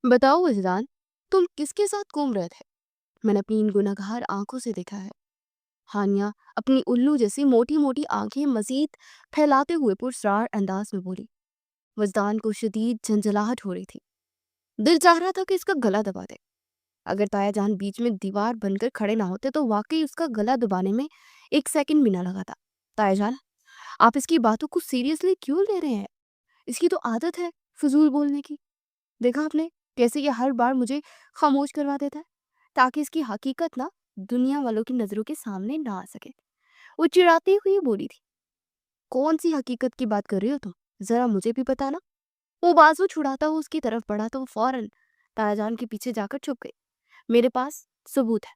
बताओ वजदान, तुम किसके साथ घूम रहे थे? मैंने अपनी इन गुनहगार आंखों से देखा है। हानिया अपनी उल्लू जैसी मोटी मोटी आंखें मजीद फैलाते हुए पुरस्कार अंदाज में बोली। वजदान को शदीद झंझलाहट हो रही थी। दिल चाह रहा था कि इसका गला दबा दे। अगर ताया जान बीच में दीवार बनकर खड़े ना होते तो वाकई उसका गला दबाने में एक सेकंड भी ना लगा था। ताया जान, आप इसकी बातों को सीरियसली क्यों ले रहे हैं? इसकी तो आदत है फजूल बोलने की। देखा आपने कैसे ये हर बार मुझे खामोश करवा देता है ताकि इसकी हकीकत ना दुनिया वालों की नजरों के सामने ना आ सके। वो चिढ़ाती हुई बोली थी। कौन सी हकीकत की बात कर रही हो तुम? जरा मुझे भी बताना। वो बाजू छुड़ाता हुआ उसकी तरफ बढ़ा तो वो फौरन तायाजान के पीछे जाकर छुप गई। मेरे पास सबूत है,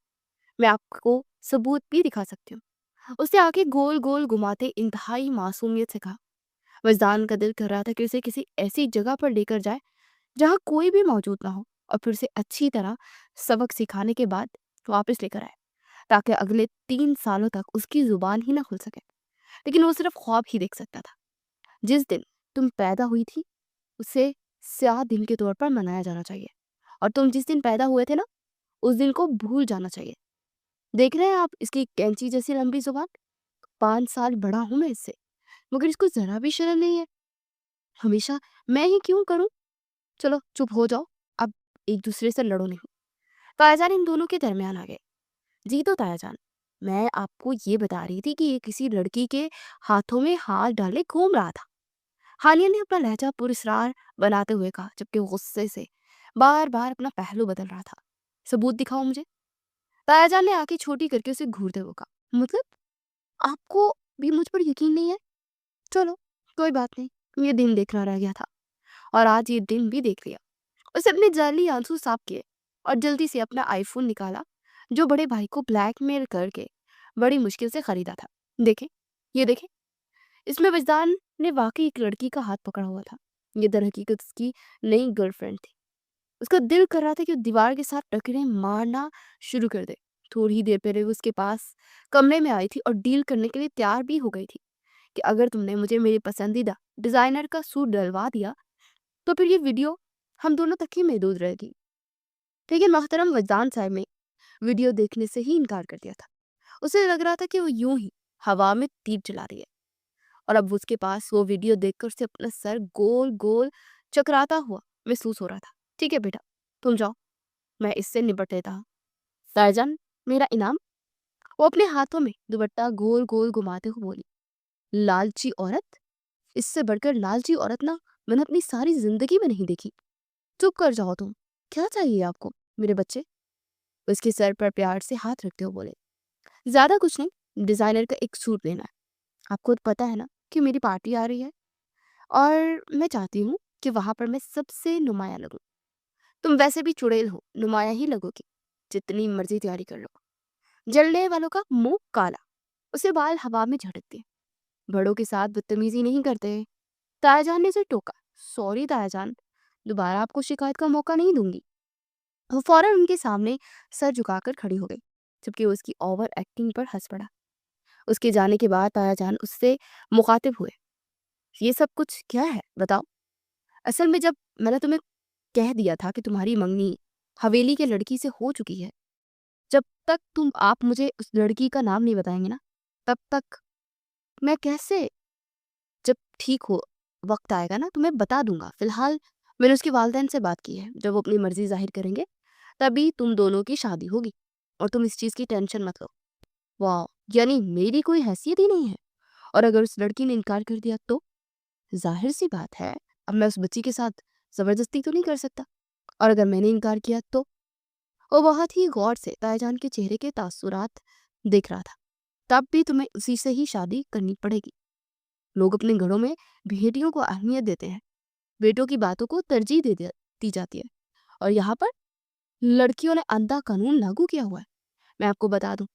मैं आपको सबूत भी दिखा सकती हूँ। उसने आके गोल गोल घुमाते इंतहाई मासूमियत से कहा। वजदान का दिल कर रहा था कि उसे किसी ऐसी जगह पर लेकर जाए जहाँ कोई भी मौजूद ना हो और फिर उसे अच्छी तरह सबक सिखाने के बाद वापस लेकर आए ताकि अगले 3 सालों तक उसकी जुबान ही ना खुल सके। लेकिन वो सिर्फ ख्वाब ही देख सकता था। जिस दिन तुम पैदा हुई थी उसे स्याह दिन के तौर पर मनाया जाना चाहिए, और तुम जिस दिन पैदा हुए थे ना उस दिन को भूल जाना चाहिए। देख रहे हैं आप इसकी कैंची जैसी लंबी जुबान? 5 साल बड़ा हूं मैं इससे, मगर इसको जरा भी शर्म नहीं है। हमेशा मैं ही क्यों करूं? चलो चुप हो जाओ, अब एक दूसरे से लड़ो नहीं। तायाजान इन दोनों के दरमियान आ गए। जी तो तायाजान, मैं आपको ये बता रही थी कि ये किसी लड़की के हाथों में हाथ डाले घूम रहा था। हानिया ने अपना लहजा पुरस्कार बनाते हुए कहा, जबकि वो गुस्से से बार बार अपना पहलू बदल रहा था। सबूत दिखाओ मुझे। तायाजान ने आंखें छोटी करके उसे घूरते हुए कहा, मतलब आपको भी मुझ पर यकीन नहीं है? चलो कोई बात नहीं, ये दिन देखना रह गया था और आज ये दिन भी देख लिया। उसने अपने जाली आंसू साफ किए और जल्दी से अपना आईफोन निकाला जो बड़े भाई को ब्लैकमेल करके बड़ी मुश्किल से खरीदा था। देखें, ये देखें। इसमें वजदान ने वाकई एक लड़की का हाथ पकड़ा हुआ था। ये दर हकीकत उसकी नई गर्लफ्रेंड थी। उसका दिल कर रहा था कि वो दीवार के साथ टकरे मारना शुरू कर दे। थोड़ी ही देर पहले वो उसके पास कमरे में आई थी और डील करने के लिए तैयार भी हो गई थी कि अगर तुमने मुझे मेरे पसंदीदा डिजाइनर का सूट डलवा दिया तो फिर ये वीडियो हम दोनों तक ही महदूद रहेगी। लेकिन मोहतरम वजदान साहब ने वीडियो देखने से ही इनकार कर दिया था। उसे लग रहा था कि वो यूं ही हवा में तीर चला रही है, और अब उसके पास वो वीडियो देखकर उसे अपना सर गोल गोल चकराता हुआ महसूस हो रहा था। ठीक है बेटा, तुम जाओ, मैं इससे निपट लेता हूँ। साईजान, मेरा इनाम? वो अपने हाथों में दुपट्टा गोल गोल घुमाते हुए बोली। लालची औरत? इससे बढ़कर लालची औरत ना मैंने अपनी सारी जिंदगी में नहीं देखी। चुप कर जाओ तुम। क्या चाहिए आपको मेरे बच्चे? उसके सर पर प्यार से हाथ रखते हुए बोले। ज्यादा कुछ नहीं, डिजाइनर का एक सूट लेना है। आपको तो पता है ना कि मेरी पार्टी आ रही है और मैं चाहती हूँ कि वहां पर मैं सबसे नुमाया लगूं। तुम वैसे भी चुड़ैल हो, नुमाया ही लगोगी। जितनी मर्जी तैयारी कर लो। जलने वालों का मुंह काला, उसे बाल हवा में झटकते। बड़ों के साथ बदतमीजी नहीं करते। तायाजान ने उसे टोका। सॉरी तायाजान, दोबारा आपको शिकायत का मौका नहीं दूंगी। वो फौरन उनके सामने सर झुकाकर खड़ी हो गई, जबकि वो उसकी ओवर एक्टिंग पर हंस पड़ा। उसके जाने के बाद तायाजान उससे मुखातिब हुए। ये सब कुछ क्या है बताओ? असल में जब मैंने तुम्हें कह दिया था कि तुम्हारी मंगनी हवेली के लड़की से हो चुकी है, जब तक तुम आप मुझे उस लड़की का नाम नहीं बताएंगे ना, तब तक मैं कैसे? जब ठीक हो वक्त आएगा ना तो मैं बता दूंगा। फिलहाल मैंने उसके वालिदैन से बात की है, जब वो अपनी मर्जी जाहिर करेंगे तभी तुम दोनों की शादी होगी, और तुम इस चीज की टेंशन मत लो। वाह, यानी मेरी कोई हैसियत ही नहीं है? और अगर उस लड़की ने इनकार कर दिया तो? जाहिर सी बात है, अब मैं उस बच्ची के साथ जबरदस्ती तो नहीं कर सकता। और अगर मैंने इनकार किया तो? वो बहुत ही गौर से ताईजान के चेहरे के तासुरात देख रहा था। तब भी तुम्हें उसी से ही शादी करनी पड़ेगी। लोग अपने घरों में बेटियों को अहमियत देते हैं, बेटों की बातों को तरजीह दी जाती है, और यहाँ पर लड़कियों ने अंधा कानून लागू किया हुआ है। मैं आपको बता दूं,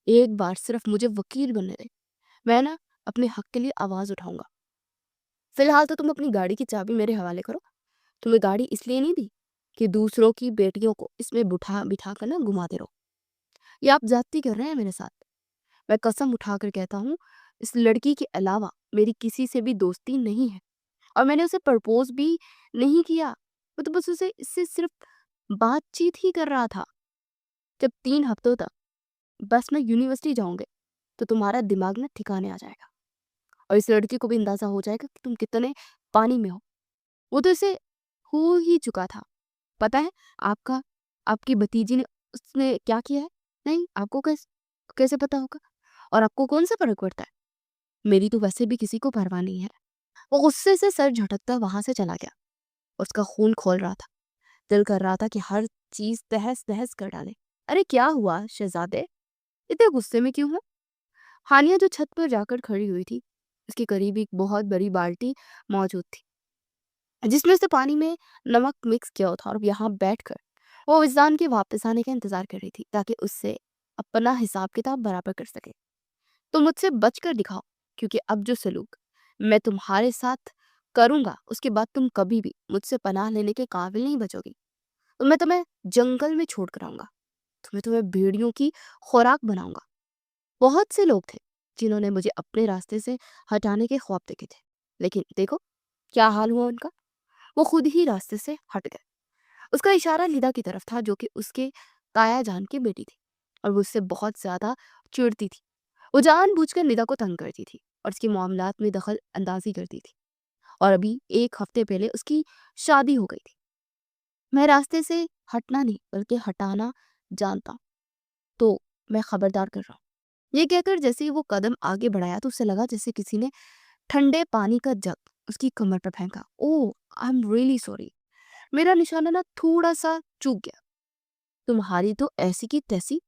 एक बार सिर्फ मुझे वकील बनने दे, मैं ना अपने हक के लिए आवाज उठाऊंगा। फिलहाल तो तुम अपनी गाड़ी की चाबी मेरे हवाले करो। तुम्हें गाड़ी इसलिए नहीं दी कि दूसरों की बेटियों को इसमें बुठा बिठा कर ना घुमाते रहो। ये आप जाती कर रहे हैं मेरे साथ। मैं कसम उठाकर कहता हूँ, इस लड़की के अलावा मेरी किसी से भी दोस्ती नहीं है, और मैंने उसे प्रपोज भी नहीं किया। वो तो बस उसे इससे सिर्फ बातचीत ही कर रहा था। जब 3 हफ्तों तक बस में यूनिवर्सिटी जाओगे तो तुम्हारा दिमाग ना ठिकाने आ जाएगा और इस लड़की को भी अंदाजा हो जाएगा कि तुम कितने पानी में हो। वो तो इसे हो ही चुका था। पता है आपका आपकी भतीजी ने उसने क्या किया है? नहीं, आपको कैसे पता होगा? और आपको कौन सा फ़र्क पड़ता है? मेरी तो वैसे भी किसी को परवाह नहीं है। वो गुस्से से सर झटकता वहां से चला गया। उसका खून खोल रहा था। दिल कर रहा था कि हर चीज तहस नहस कर डाले। अरे क्या हुआ शहजादे, इतने गुस्से में क्यों हो? हानिया जो छत पर जाकर खड़ी हुई थी, उसके करीब एक बहुत बड़ी बाल्टी मौजूद थी जिसमें से पानी में नमक मिक्स किया था, और यहाँ बैठकर वो विजदान के वापस आने का इंतजार कर रही थी ताकि उससे अपना हिसाब किताब बराबर कर सके। तो मुझसे बचकर दिखाओ, क्योंकि अब जो सलूक मैं तुम्हारे साथ करूंगा उसके बाद तुम कभी भी मुझसे पनाह लेने के काबिल नहीं बचोगी। तो मैं तुम्हें जंगल में छोड़ कर आऊंगा, तुम्हें तुम्हें भेड़ियों की खुराक बनाऊंगा। बहुत से लोग थे जिन्होंने मुझे अपने रास्ते से हटाने के ख्वाब देखे थे, लेकिन देखो क्या हाल हुआ उनका। वो खुद ही रास्ते से हट गए। उसका इशारा निदा की तरफ था, जो कि उसके ताया जान की बेटी थी और वो उससे बहुत ज्यादा चिढ़ती थी। वो जानबूझकर निदा को तंग करती थी और उसके मामलात में दखल अंदाजी करती थी। और अभी 1 हफ्ते पहले उसकी शादी हो गई थी। मैं रास्ते से हटना नहीं बल्कि हटाना जानता हूं, तो मैं खबरदार कर रहा हूँ। ये कहकर जैसे ही वो कदम आगे बढ़ाया तो उसे लगा जैसे किसी ने ठंडे पानी का जग उसकी कमर पर फेंका। ओह, आई एम रियली सॉरी, मेरा निशाना ना थोड़ा सा चूक गया। तुम्हारी तो ऐसी की तैसी,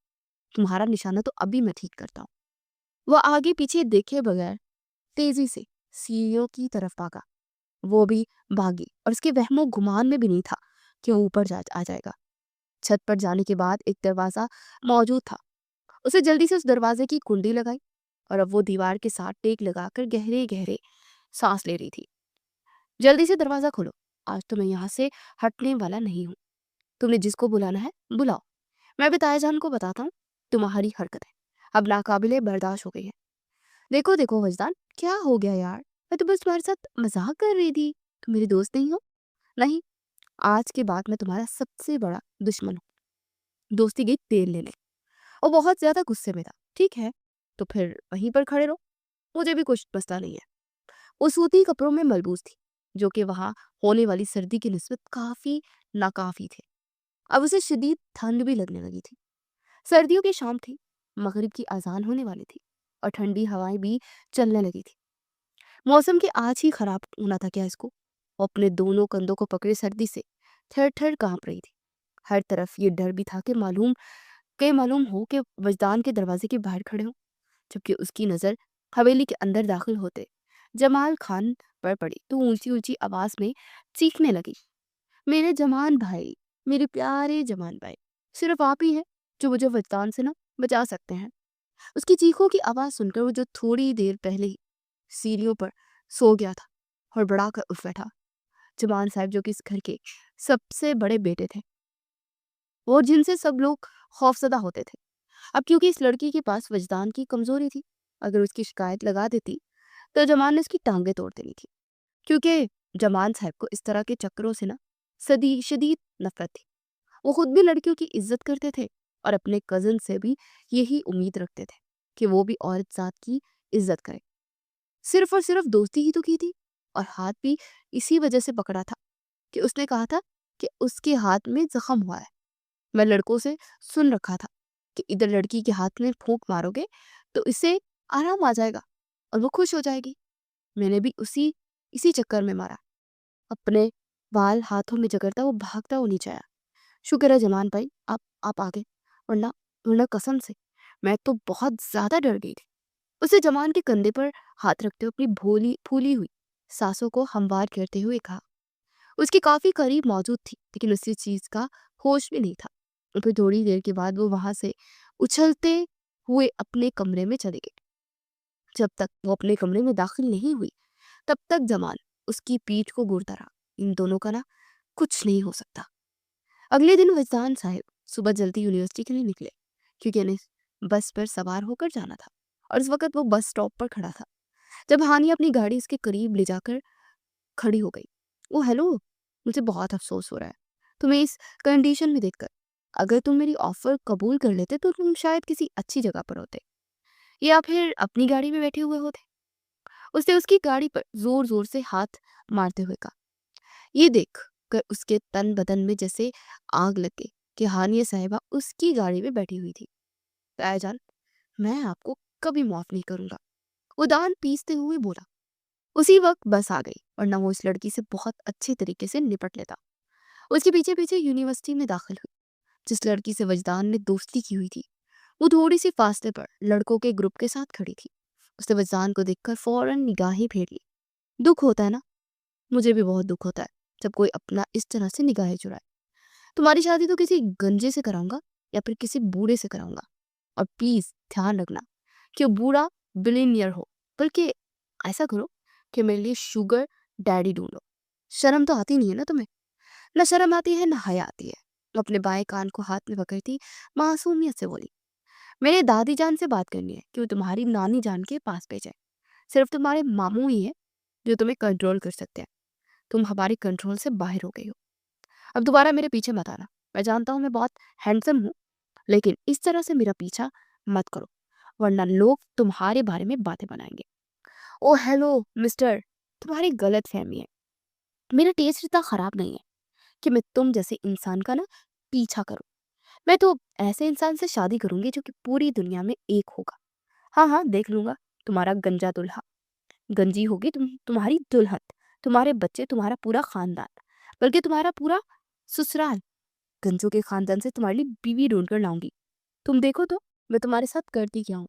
तुम्हारा निशाना तो अभी मैं ठीक करता हूँ। वह आगे पीछे देखे बगैर तेजी से सीढ़ियों की तरफ भागा। वो भी भागी और उसके वहमो गुमान में भी नहीं था कि वो ऊपर आ जाएगा। छत पर जाने के बाद एक दरवाजा मौजूद था। उसे जल्दी से उस दरवाजे की कुंडी लगाई और अब वो दीवार के साथ टेक लगाकर गहरे गहरे सांस ले रही थी। जल्दी से दरवाजा खोलो, आज तो मैं यहाँ से हटने वाला नहीं हूँ। तुमने जिसको बुलाना है बुलाओ, मैं भी तायाजान को बताता हूँ। तुम्हारी हरकत है अब नाकाबिले बर्दाश्त हो गई है। देखो देखो वजदान, क्या हो गया यार? मैं तो बस तुम्हारे साथ मजाक कर रही थी। तुम मेरी दोस्त नहीं हो? नहीं, आज के बाद मैं तुम्हारा सबसे बड़ा दुश्मन हूँ। दोस्ती गई तेल लेने। वो बहुत ज्यादा गुस्से में था। ठीक है, तो फिर वहीं पर खड़े रहो, मुझे भी कुछ मसला नहीं है। वो सूती कपड़ों में मलबूस थी, जो कि वहां होने वाली सर्दी की निस्बत काफी नाकाफी थे। अब उसे शदीद ठंड भी लगने लगी थी। सर्दियों की शाम थी, मगरिब की अजान होने वाली थी और ठंडी हवाएं भी चलने लगी थी। मौसम के आज ही खराब होना था क्या इसको? वो अपने दोनों कंधों को पकड़े सर्दी से थर थर कांप रही थी। हर तरफ ये डर भी था कि मालूम हो कि वजदान के दरवाजे के बाहर खड़े हों। जबकि उसकी नजर हवेली के अंदर दाखिल होते जमाल खान पर पड़ी तो ऊंची ऊंची आवाज में चीखने लगी, मेरे जमान भाई, मेरे प्यारे जमान भाई, सिर्फ आप ही हैं जो मुझे वजदान से ना बचा सकते हैं। उसकी चीखों की आवाज सुनकर वो जो थोड़ी देर पहले ही सीढ़ियों पर सो गया था और बड़ा कर उठ बैठा। जमान साहब जो कि इस घर के सबसे बड़े बेटे थे और जिनसे सब लोग खौफजदा होते थे। अब क्योंकि इस लड़की के पास वजदान की कमजोरी थी, अगर उसकी शिकायत लगा देती तो जमान ने उसकी टांगें तोड़ देनी थी। क्योंकि जमान साहब को इस तरह के चक्करों से ना सदी शदीद नफरत थी। वो खुद भी लड़कियों की इज्जत करते थे और अपने कजन से भी यही उम्मीद रखते थे कि वो भी औरत जात की इज्जत करे। सिर्फ और सिर्फ दोस्ती ही तो की थी, और हाथ भी इसी वजह से पकड़ा था कि उसने कहा था कि उसके हाथ में जख्म हुआ है। मैं लड़कों से सुन रखा था कि इधर लड़की के हाथ में फूंक मारोगे तो इसे आराम आ जाएगा और वो खुश हो जाएगी। मैंने भी उसी इसी चक्कर में मारा। अपने बाल हाथों में जकड़ता वो भागता वो नीचे आया। शुक्र है जमान भाई, आप आ गए, वरना वरना कसम से मैं तो बहुत ज्यादा डर गई थी। उसे जमान के कंधे पर हाथ रखते हुए अपनी भोली फूली हुई सांसों को हमवार करते हुए कहा। उसके काफी करीब मौजूद थी लेकिन उसी चीज का होश भी नहीं था। और फिर थोड़ी देर के बाद वो वहां से उछलते हुए अपने कमरे में चले गए। जब तक वो अपने कमरे में दाखिल नहीं हुई तब तक जमान उसकी पीठ को घूरता रहा। इन दोनों का ना कुछ नहीं हो सकता। अगले दिन वजदान साहब सुबह जल्दी यूनिवर्सिटी के लिए निकले, क्योंकि उन्हें बस पर सवार होकर जाना था। और इस वक्त वो बस स्टॉप पर खड़ा था जब हानिया अपनी गाड़ी उसके करीब ले जाकर खड़ी हो गई। ओ हेलो, मुझे बहुत अफ़सोस हो रहा है, तुम्हें इस कंडीशन में देखकर। अगर तुम मेरी ऑफ़र कबूल कर लेते तो तुम शायद किसी अच्छी जगह पर होते, या फिर अपनी गाड़ी में बैठे हुए होते। उसने उसकी गाड़ी पर ज़ोर-ज़ोर से हाथ मारते हुए कहा। ये देख कर उसके तन बदन में जैसे आग लग गई कि हानिया साहिबा उसकी गाड़ी में बैठी हुई थी। तायाजान, मैं आपको कभी माफ़ नहीं करूँगा, वो दांत पीसते हुए बोला। उसी वक्त बस आ गई, वरना वो इस लड़की से बहुत अच्छे तरीके से निपट लेता। उसके पीछे पीछे यूनिवर्सिटी में दाखिल हुई। जिस लड़की से वजदान ने दोस्ती की हुई थी, वो थोड़ी सी फासले पर लड़कों के ग्रुप के साथ खड़ी थी। उसने वजदान को देखकर फौरन निगाहें फेर ली। दुख होता है ना, मुझे भी बहुत दुख होता है जब कोई अपना इस तरह से निगाहें चुराए। तुम्हारी शादी तो किसी गंजे से कराऊंगा या फिर किसी बूढ़े से कराऊंगा। और प्लीज ध्यान रखना कि वो बूढ़ा बिलीनियर हो, बल्कि ऐसा करो कि मेरे लिए शुगर डैडी ढूंढो। शर्म तो आती नहीं है ना तुम्हें? न शर्म आती है न हया आती है। वो अपने बाएं कान को हाथ में पकड़ती मासूमियत से बोली, मेरे दादी जान से बात करनी है कि वो तुम्हारी नानी जान के पास भेजे। सिर्फ तुम्हारे मामू ही है जो तुम्हें कंट्रोल कर सकते हैं। तुम हमारे कंट्रोल से बाहर हो गई हो। अब दोबारा मेरे पीछे मत आना। मैं जानता हूँ मैं बहुत हैंडसम हूँ, लेकिन इस तरह से मेरा पीछा मत करो, वरना लोग तुम्हारे बारे में बातें बनाएंगे। ओ हेलो मिस्टर, तुम्हारी गलत फहमी है। मेरा टेस्ट इतना खराब नहीं है कि मैं तुम जैसे इंसान का ना पीछा करूं। मैं तो ऐसे इंसान से शादी करूंगी जो कि पूरी दुनिया में एक होगा। हाँ हाँ, देख लूंगा तुम्हारा गंजा दुल्हा। गंजी होगी तुम्हारी दुल्हन, तुम्हारे बच्चे, तुम्हारा पूरा खानदान, बल्कि तुम्हारा पूरा ससुराल। गंजों के खानदान से तुम्हारे लिए बीवी ढूंढ कर लाऊंगी। तुम देखो तो मैं तुम्हारे साथ करती क्या हूँ।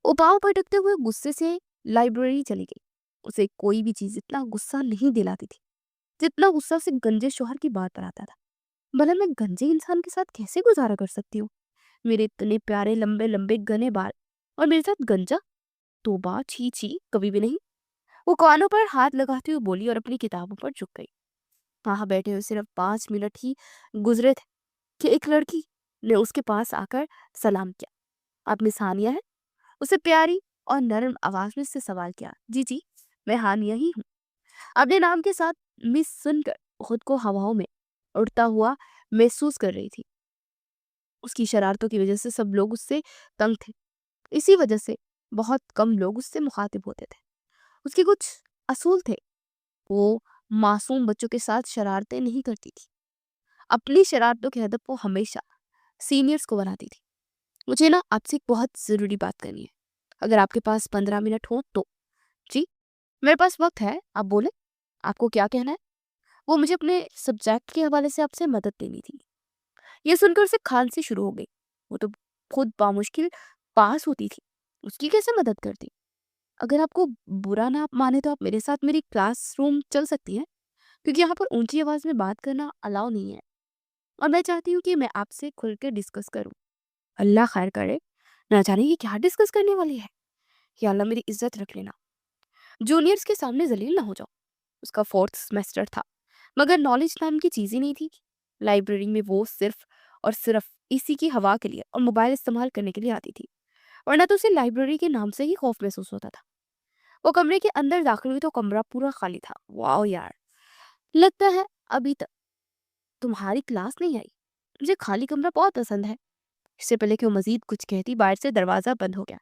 वो पाँव पटकते हुए गुस्से से लाइब्रेरी चली गई। उसे कोई भी चीज इतना गुस्सा नहीं दिलाती थी जितना गुस्सा उसे गंजे शोहर की बात पर आता था। भला मैं गंजे इंसान के साथ कैसे गुजारा कर सकती हूँ? मेरे इतने प्यारे लंबे लंबे घने बाल और मेरे साथ गंजा? तौबा, छी छी, कभी भी नहीं। वो कानों पर हाथ लगाती हुई बोली और अपनी किताबों पर झुक गई। वहां बैठे हुए सिर्फ 5 मिनट ही गुजरे थे कि एक लड़की ने उसके पास आकर सलाम किया। आप मिस हानिया है? उसे प्यारी और नरम आवाज में उससे सवाल किया। जी जी, मैं हानिया ही हूँ। अपने नाम के साथ मिस सुनकर खुद को हवाओं में उड़ता हुआ महसूस कर रही थी। उसकी शरारतों की वजह से सब लोग उससे तंग थे। इसी वजह से बहुत कम लोग उससे मुखातिब होते थे। उसके कुछ असूल थे। वो मासूम बच्चों के साथ शरारतें नहीं करती थी। अपनी शरारतों के हदफ वो हमेशा सीनियर्स को बनाती थी। मुझे ना आपसे एक बहुत ज़रूरी बात करनी है। अगर आपके पास 15 मिनट हो तो? जी, मेरे पास वक्त है, आप बोले, आपको क्या कहना है? वो मुझे अपने सब्जेक्ट के हवाले से आपसे मदद लेनी थी। ये सुनकर उसे खांसी शुरू हो गई। वो तो खुद बामुश्किल पास होती थी, उसकी कैसे मदद करती? अगर आपको बुरा ना माने तो आप मेरे साथ मेरी क्लासरूम चल सकती हैं, क्योंकि यहाँ पर ऊंची आवाज में बात करना अलाउ नहीं है और मैं चाहती हूँ कि मैं आपसे खुल के डिस्कस करूँ। अल्लाह खैर करे, ना जाने ये क्या डिस्कस करने वाली है। या अल्लाह मेरी इज्जत रख लेना, जूनियर्स के सामने जलील ना हो जाओ। उसका 4th सेमेस्टर था, मगर नॉलेज नाम की चीज ही नहीं थी। लाइब्रेरी में वो सिर्फ और सिर्फ इसी की हवा के लिए और मोबाइल इस्तेमाल करने के लिए आती थी, वरना तो उसे लाइब्रेरी के नाम से ही खौफ महसूस होता था। वो कमरे के अंदर दाखिल हुई तो कमरा पूरा खाली था। वाह यार, लगता है अभी तक तुम्हारी क्लास नहीं आई। मुझे खाली कमरा बहुत पसंद है। इससे पहले कि वो मजीद कुछ कहती, बाहर से दरवाजा बंद हो गया।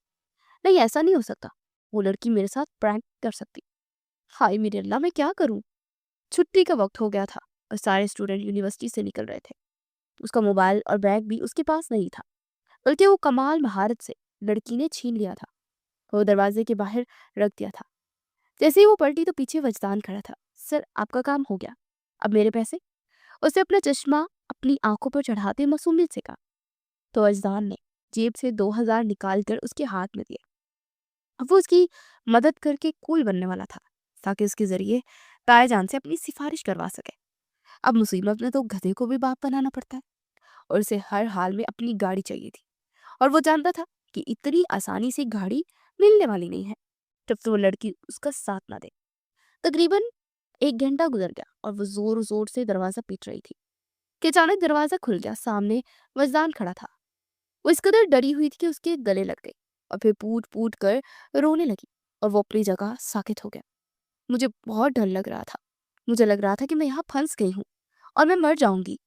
नहीं, ऐसा नहीं हो सकता। वो लड़की मेरे साथ प्रैंक कर सकती। हाय मेरे अल्लाह, मैं क्या करूं? छुट्टी का वक्त हो गया था और सारे स्टूडेंट यूनिवर्सिटी से निकल रहे थे। उसका मोबाइल और बैग भी उसके पास नहीं था, बल्कि वो कमाल महारत से लड़की ने छीन लिया था। वो दरवाजे के बाहर रख दिया था। जैसे ही वो पलटी तो पीछे वजदान खड़ा था। सर, आपका काम हो गया, अब मेरे पैसे। उसने अपना चश्मा अपनी आंखों पर चढ़ाते मासूमियत से कहा। तो वजदान ने जेब से 2,000 निकाल कर उसके हाथ में दिए। अब वो उसकी मदद करके कूल बनने वाला था, ताकि उसके जरिए तायाजान से अपनी सिफारिश करवा सके। अब मुसीबत में तो गधे को भी बाप बनाना पड़ता है, और उसे हर हाल में अपनी गाड़ी चाहिए थी। और वो जानता था कि इतनी आसानी से गाड़ी मिलने वाली नहीं है जब तो वो लड़की उसका साथ ना दे। तकरीबन 1 घंटा गुजर गया और वो जोर जोर से दरवाजा पीट रही थी कि अचानक दरवाजा खुल गया। सामने वजदान खड़ा था। वो इस कदर डरी हुई थी कि उसके गले लग गई और फिर पूट पूट कर रोने लगी और वो अपनी जगह साकित हो गया। मुझे बहुत डर लग रहा था, मुझे लग रहा था कि मैं यहाँ फंस गई हूँ और मैं मर जाऊंगी।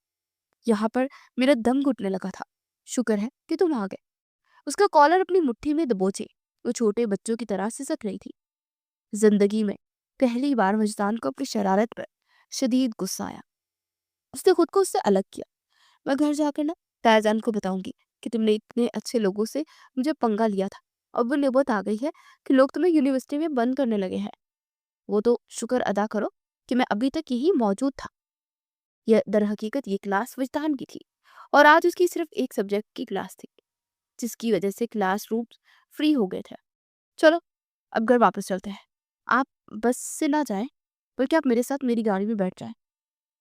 यहाँ पर मेरा दम घुटने लगा था। शुक्र है कि तुम आ गए। उसका कॉलर अपनी मुट्ठी में दबोचे वो छोटे बच्चों की तरह सिसक रही थी। जिंदगी में पहली बार मजदान को अपनी शरारत पर शदीद गुस्सा आया। उसने खुद को उससे अलग किया। मैं घर जाकर ना तायाजान को बताऊंगी कि तुमने इतने अच्छे लोगों से मुझे पंगा लिया था। अब वो नौबत आ गई है कि लोग तुम्हें यूनिवर्सिटी में बंद करने लगे हैं। वो तो शुक्र अदा करो कि मैं अभी तक यही मौजूद था। यह दर हकीकत ये क्लास विज्ञान की थी और आज उसकी सिर्फ एक सब्जेक्ट की क्लास थी, जिसकी वजह से क्लास रूम फ्री हो गए थे। चलो अब घर वापस चलते हैं। आप बस से ना जाएं, बल्कि आप मेरे साथ मेरी गाड़ी में बैठ जाएं।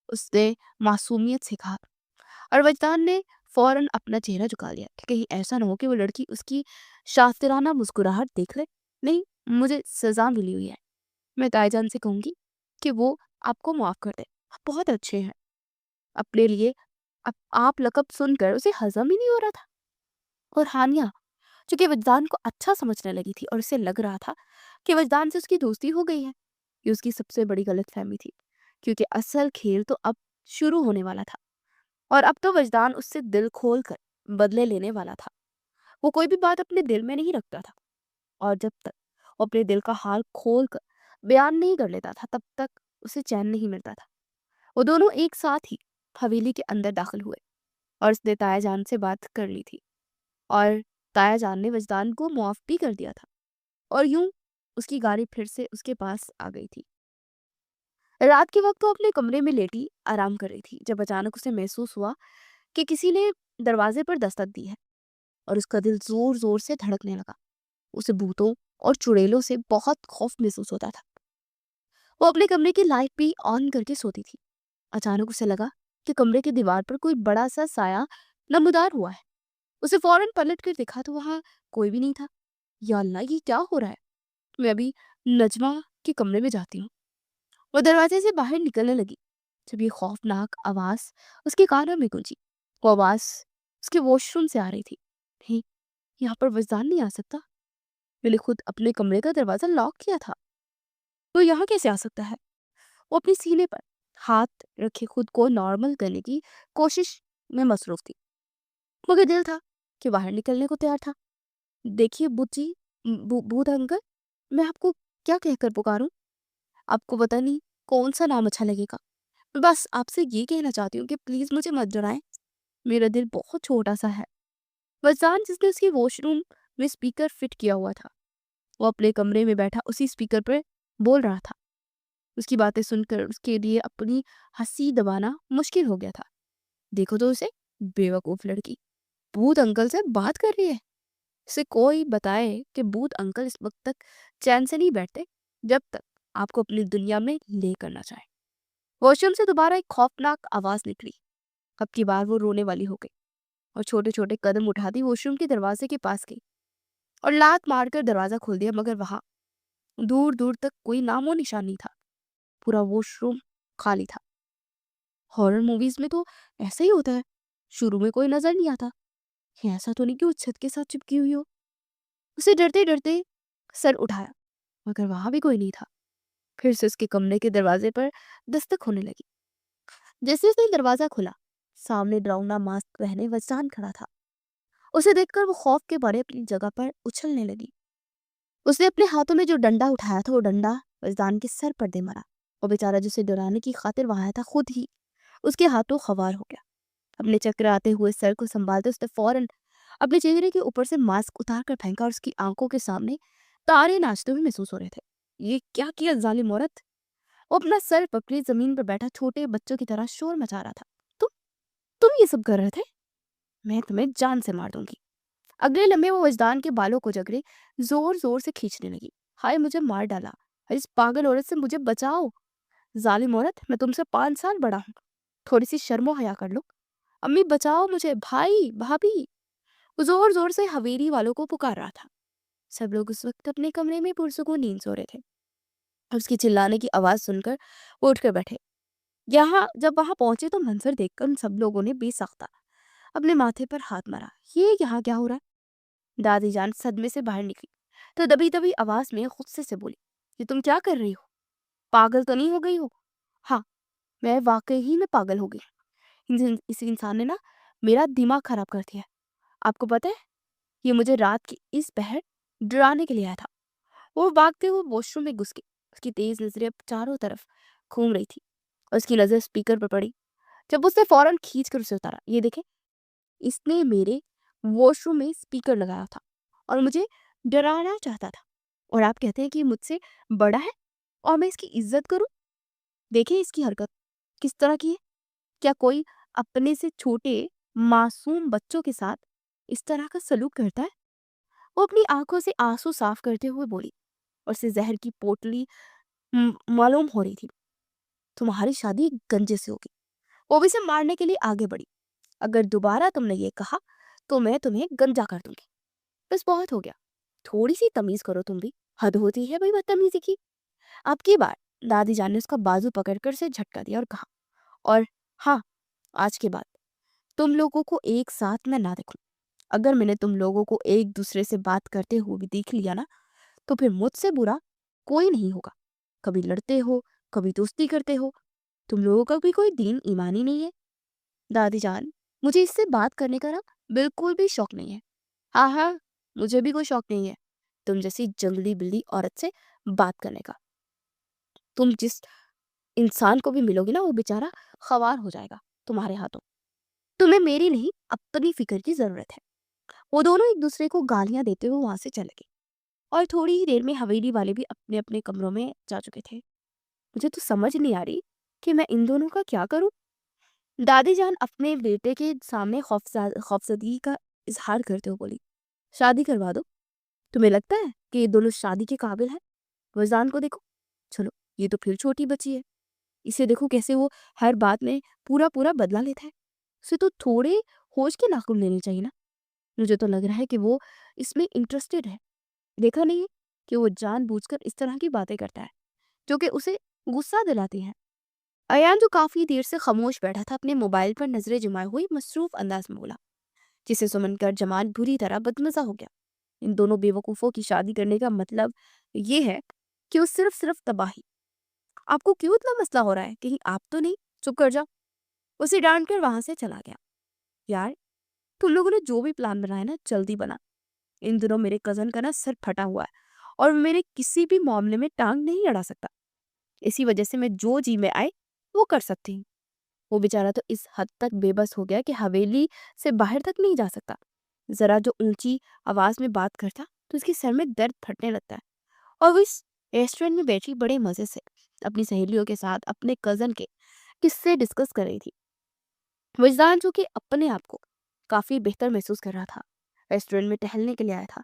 उसने मासूमियत से कहा और वजदान ने फौरन अपना चेहरा झुका लिया कि कहीं ऐसा ना हो कि वो लड़की उसकी शातिराना मुस्कुराहट देख ले। नहीं, मुझे सजा मिली हुई है। मैं ताईजान से कहूंगी कि वो आपको माफ कर दे। आप बहुत अच्छे हैं। अपने लिए आप लकब सुनकर उसे हजम ही नहीं हो रहा था। और हानिया चूंकि वजदान को अच्छा समझने लगी थी और उसे लग रहा था कि वजदान से उसकी दोस्ती हो गई है, ये उसकी सबसे बड़ी गलतफहमी थी। क्योंकि असल खेल तो अब शुरू होने वाला था और अब तो वजदान उससे दिल खोल कर बदले लेने वाला था। वो कोई भी बात अपने दिल में नहीं रखता था और जब तक वो अपने दिल का हाल खोल कर बयान नहीं कर लेता था तब तक उसे चैन नहीं मिलता था। वो दोनों एक साथ ही हवेली के अंदर दाखिल हुए और उसने ताया जान से बात कर ली थी और ताया जान ने वजदान को मुआफ भी कर दिया था और यूं उसकी गाड़ी फिर से उसके पास आ गई थी। रात के वक्त वो अपने कमरे में लेटी आराम कर रही थी जब अचानक उसे महसूस हुआ कि किसी ने दरवाजे पर दस्तक दी है और उसका दिल जोर जोर से धड़कने लगा। उसे भूतों और चुड़ैलों से बहुत खौफ महसूस होता था। वो अपने कमरे की लाइट भी ऑन करके सोती थी। अचानक उसे लगा कि कमरे की दीवार पर कोई बड़ा सा साया नमूदार हुआ है। उसे फौरन पलट कर देखा तो वहां कोई भी नहीं था। या अल्लाह, ये क्या हो रहा है? मैं अभी नजमा के कमरे में जाती हूँ। वो दरवाजे से बाहर निकलने लगी जब ये खौफनाक आवाज उसके कानों में गूंजी। वो आवाज उसके वॉशरूम से आ रही थी। नहीं, यहाँ पर वजदान नहीं आ सकता। मैंने खुद अपने कमरे का दरवाजा लॉक किया था, तो यहाँ कैसे आ सकता है? वो अपने सीने पर हाथ रखे खुद को नॉर्मल करने की कोशिश में मसरूफ थी, मगर दिल था कि बाहर निकलने को तैयार था। देखिए बुच्ची, भूत अंकल, मैं आपको क्या कहकर पुकारूं? आपको पता नहीं कौन सा नाम अच्छा लगेगा। मैं बस आपसे ये कहना चाहती हूँ कि प्लीज मुझे मत डराएं। मेरा दिल बहुत छोटा सा है। वजान जिसने उसके वॉशरूम में स्पीकर फिट किया हुआ था, वो अपने कमरे में बैठा उसी स्पीकर पर बोल रहा था। उसकी बातें सुनकर उसके लिए अपनी हंसी दबाना मुश्किल हो गया था। देखो तो उसे, बेवकूफ लड़की भूत अंकल से बात कर रही है। इसे कोई बताए कि भूत अंकल इस वक्त तक चैन से नहीं बैठते जब तक आपको अपनी दुनिया में ले करना चाहे। वॉशरूम से दोबारा एक खौफनाक आवाज निकली। अब की बार वो रोने वाली हो गई और छोटे छोटे कदम उठाती वॉशरूम के दरवाजे के पास गई और लात मारकर दरवाजा खोल दिया, मगर वहां दूर दूर तक कोई नामो निशान नहीं था। पूरा वॉशरूम खाली था। हॉरर मूवीज में तो ऐसा ही होता है, शुरू में कोई नजर नहीं आता। ये ऐसा तो नहीं कि वो छत के साथ चिपकी हुई हो। उसे डरते डरते सर उठाया, मगर वहां भी कोई नहीं था। फिर से उसके कमरे के दरवाजे पर दस्तक होने लगी। जैसे उसने दरवाजा खुला, सामने डरावना मास्क पहने वजदान खड़ा था। उसे देखकर वो खौफ के मारे अपनी जगह पर उछलने लगी। उसने अपने हाथों में जो डंडा उठाया था वो डंडा वजदान के सर पर दे मारा। वो बेचारा जिसे डराने की खातिर वहां आया था खुद ही उसके हाथों खवार हो गया। अपने चक्कर आते हुए सर को संभालते उसने फौरन अपने चेहरे के ऊपर से मास्क उतार कर फेंका और उसकी आंखों के सामने तारे नाचते हुए महसूस हो रहे थे। ये क्या किया जालिम औरत? वो अपना सर पकड़े जमीन पर बैठा छोटे बच्चों की तरह शोर मचा रहा था। तुम तुम ये सब कर रहे थे? मैं तुम्हें जान से मार दूंगी। अगले लम्हे वो वजदान के बालों को जगड़े जोर जोर से खींचने लगी। हाय, मुझे मार डाला। इस पागल औरत से मुझे बचाओ। जालिम औरत, मैं तुमसे 5 साल बड़ा हूँ। थोड़ी सी शर्मो हया कर लो। अम्मी बचाओ मुझे, भाई भाभी। वो जोर जोर से हवेली वालों को पुकार रहा था। सब लोग उस वक्त अपने कमरे में पुरसुकून नींद सो रहे थे। उसकी चिल्लाने की आवाज सुनकर वो उठकर बैठे। यहाँ जब वहां पहुंचे तो मंजर देखकर उन सब लोगों ने बेसाख्ता अपने माथे पर हाथ मारा। ये यहाँ क्या हो रहा है? दादी जान सदमे से बाहर निकली तो दबी दबी आवाज में गुस्से से बोली, ये तुम क्या कर रही हो? पागल तो नहीं हो गई हो? हाँ, मैं वाक़ई ही में पागल हो गई। इस इंसान ने ना मेरा दिमाग ख़राब कर दिया है। आपको पता है, ये मुझे रात की इस पहर डराने के लिए आया था। वो भागते हुए वॉशरूम में घुस गई। उसकी तेज़ नज़रें अब चारों तरफ घूम रही थी और उसकी नज़र स्पीकर पर पड़ी। जब उसने फ़ौरन खींच कर उसे उतारा। ये देखें, इसने मेरे वॉशरूम में स्पीकर लगाया था और मुझे डराना चाहता था। और आप कहते हैं कि मुझसे बड़ा है और मैं इसकी इज़्ज़त करूँ? देखिए इसकी हरकत किस तरह की है। क्या कोई अपने से छोटे मासूम बच्चों के साथ इस तरह का सलूक करता है? वो अपनी आंखों से आंसू साफ करते हुए बोली और उसे जहर की पोटली मालूम हो रही थी। तुम्हारी शादी एक गंजे से होगी। वो भी उसे मारने के लिए आगे बढ़ी। अगर दोबारा तुमने ये कहा तो मैं तुम्हें गंजा कर दूंगी। बस बहुत हो गया, थोड़ी सी तमीज करो तुम भी। हद होती है भाई बदतमीजी की। अब की बार दादी जान ने उसका बाजू पकड़कर उसे झटका दिया और कहा, और हाँ, आज के बाद तुम लोगों को एक साथ मैं ना देखूं। अगर मैंने तुम लोगों को एक दूसरे से बात करते हुए भी देख लिया ना, तो फिर मुझसे बुरा कोई नहीं होगा। कभी लड़ते हो, कभी दोस्ती करते हो। तुम लोगों का भी कोई दीन ईमान ही नहीं है। दादी जान, मुझे इससे बात करने का ना बिल्कुल भी शौक नहीं है। हाँ हाँ, मुझे भी कोई शौक नहीं है तुम जैसी जंगली बिल्ली औरत से बात करने का। तुम जिस इंसान को भी मिलोगी ना, वो बेचारा खवार हो जाएगा तुम्हारे हाथों। तुम्हें मेरी नहीं, अपनी फिक्र की जरूरत है। वो दोनों एक दूसरे को गालियां देते हुए वहां से चले गए और थोड़ी ही देर में हवेली वाले भी अपने अपने कमरों में जा चुके थे। मुझे तो समझ नहीं आ रही कि मैं इन दोनों का क्या करूं। दादी जान अपने बेटे के सामने खौफजदगी का इजहार करते हुए बोली, शादी करवा दो। तुम्हें लगता है कि ये दोनों शादी के काबिल है? वजदान को देखो, चलो, ये तो फिर छोटी बच्ची है। इसे देखो कैसे वो हर बात में पूरा पूरा बदला लेता है। उसे तो थोड़े होश के नाखून लेने चाहिए ना। मुझे तो लग रहा है कि वो इसमें इंटरेस्टेड है। देखा नहीं है कि वो जानबूझकर इस तरह की बातें करता है जो कि उसे गुस्सा दिलाती हैं। अयान जो काफी देर से खामोश बैठा था, अपने मोबाइल पर नजरें जमाए हुए मसरूफ अंदाज में बोला, जिसे सुनकर जमाल बुरी तरह बदमजा हो गया। इन दोनों बेवकूफों की शादी करने का मतलब ये है कि वो सिर्फ सिर्फ तबाही। आपको क्यों इतना मसला हो रहा है? कहीं आप तो नहीं? चुप कर जाओ। उसे डांट कर वहां से चला गया। यार, तुम लोगों ने जो भी प्लान बनाया ना, जल्दी बना। इन दिनों मेरे कजन का ना सर फटा हुआ है और मेरे किसी भी मामले में टांग नहीं अड़ा सकता। इसी वजह से मैं जो जी में आए वो कर सकती हूँ। वो बेचारा तो इस हद तक बेबस हो गया कि हवेली से बाहर तक नहीं जा सकता। जरा जो ऊंची आवाज में बात करता तो उसके सर में दर्द फटने लगता है। और वो इस रेस्टोरेंट में बैठी बड़े मजे से अपनी सहेलियों के साथ अपने कजन के किस्से डिस्कस कर रही थी। वजदान जो कि अपने आप को काफी बेहतर महसूस कर रहा था, रेस्टोरेंट में टहलने के लिए आया था।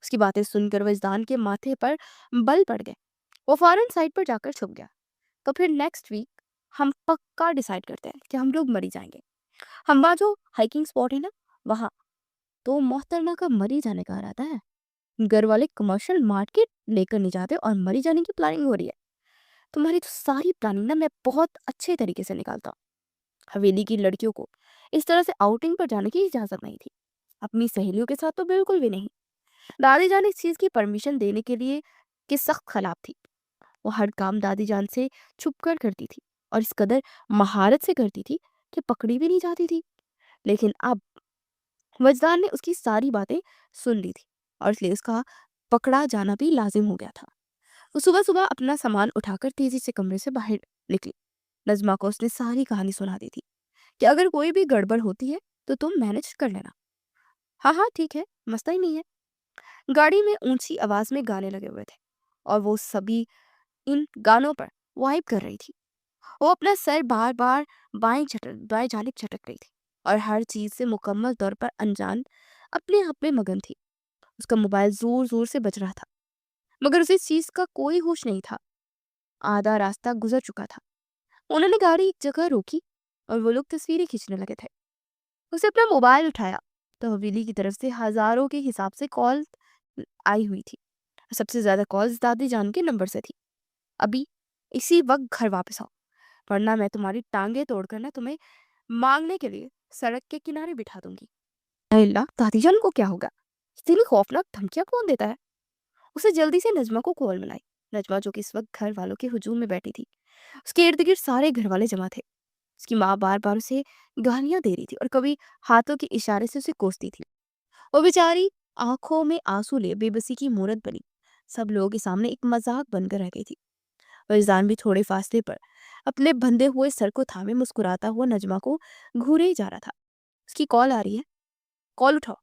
उसकी बातें सुनकर वजदान के माथे पर बल पड़ गए। वो फौरन साइड पर जाकर छुप गया। तो फिर नेक्स्ट वीक हम पक्का डिसाइड करते हैं कि हम लोग मरी जाएंगे। हम वहाँ जो हाइकिंग स्पॉट है ना, वहाँ। तो मोहतरमा का मरी जाने का इरादा है। घर वाले कमर्शियल मार्केट लेकर नहीं जाते और मरी जाने की प्लानिंग हो रही है। तुम्हारी तो सारी प्लानिंग ना मैं बहुत अच्छे तरीके से निकालता हूँ। हवेली की लड़कियों को इस तरह से आउटिंग पर जाने की इजाजत नहीं थी, अपनी सहेलियों के साथ तो बिल्कुल भी नहीं। दादी जान इस चीज की परमिशन देने के लिए कि सख्त खिलाफ थी। वो हर काम दादी जान से छुप कर करती थी और इस कदर महारत से करती थी कि पकड़ी भी नहीं जाती थी। लेकिन अब वजदान ने उसकी सारी बातें सुन ली थी और इसलिए उसका पकड़ा जाना भी लाजिम हो गया था। वो सुबह सुबह अपना सामान उठाकर तेजी से कमरे से बाहर निकली। नजमा को उसने सारी कहानी सुना दी थी कि अगर कोई भी गड़बड़ होती है तो तुम मैनेज कर लेना। हाँ हाँ ठीक है, मसला ही नहीं है। गाड़ी में ऊंची आवाज में गाने लगे हुए थे और वो सभी इन गानों पर वाइब कर रही थी। वो अपना सर बार बार बाएं जानिब झटक रही थी और हर चीज से मुकम्मल तौर पर अनजान अपने आप में मगन थी। उसका मोबाइल जोर जोर से बज रहा था मगर उसे इस चीज का कोई होश नहीं था। आधा रास्ता गुजर चुका था। उन्होंने गाड़ी एक जगह रोकी और वो लोग तस्वीरें खींचने लगे थे। उसे अपना मोबाइल उठाया तो हवेली की तरफ से हजारों के हिसाब से कॉल आई हुई थी। सबसे ज्यादा कॉल्स दादी जान के नंबर से थी। अभी इसी वक्त घर वापस आओ, वरना मैं तुम्हारी टांगे तोड़कर ना तुम्हें मांगने के लिए सड़क के किनारे बिठा दूंगी। अल्लाह, दादीजान को क्या होगा? इतनी खौफनाक धमकियां कौन देता है? उसे जल्दी से नजमा को कॉल मिलाई। नजमा जो कि इस वक्त घर वालों के हुजूम में बैठी थी, उसके इर्द-गिर्द सारे घरवाले जमा थे। उसकी माँ बार-बार उसे गालियाँ दे रही थी और कभी हाथों के इशारे से उसे कोसती थी। वो बेचारी आँखों में आँसू लिए बेबसी की मूरत बनी। सब लोगों के सामने एक मज़ाक बनकर रह गई थी। फैज़ान भी थोड़े फासले पर अपने बंधे हुए सर को थामे मुस्कुराता हुआ नजमा को घूरे ही जा रहा था। उसकी कॉल आ रही है, कॉल उठाओ।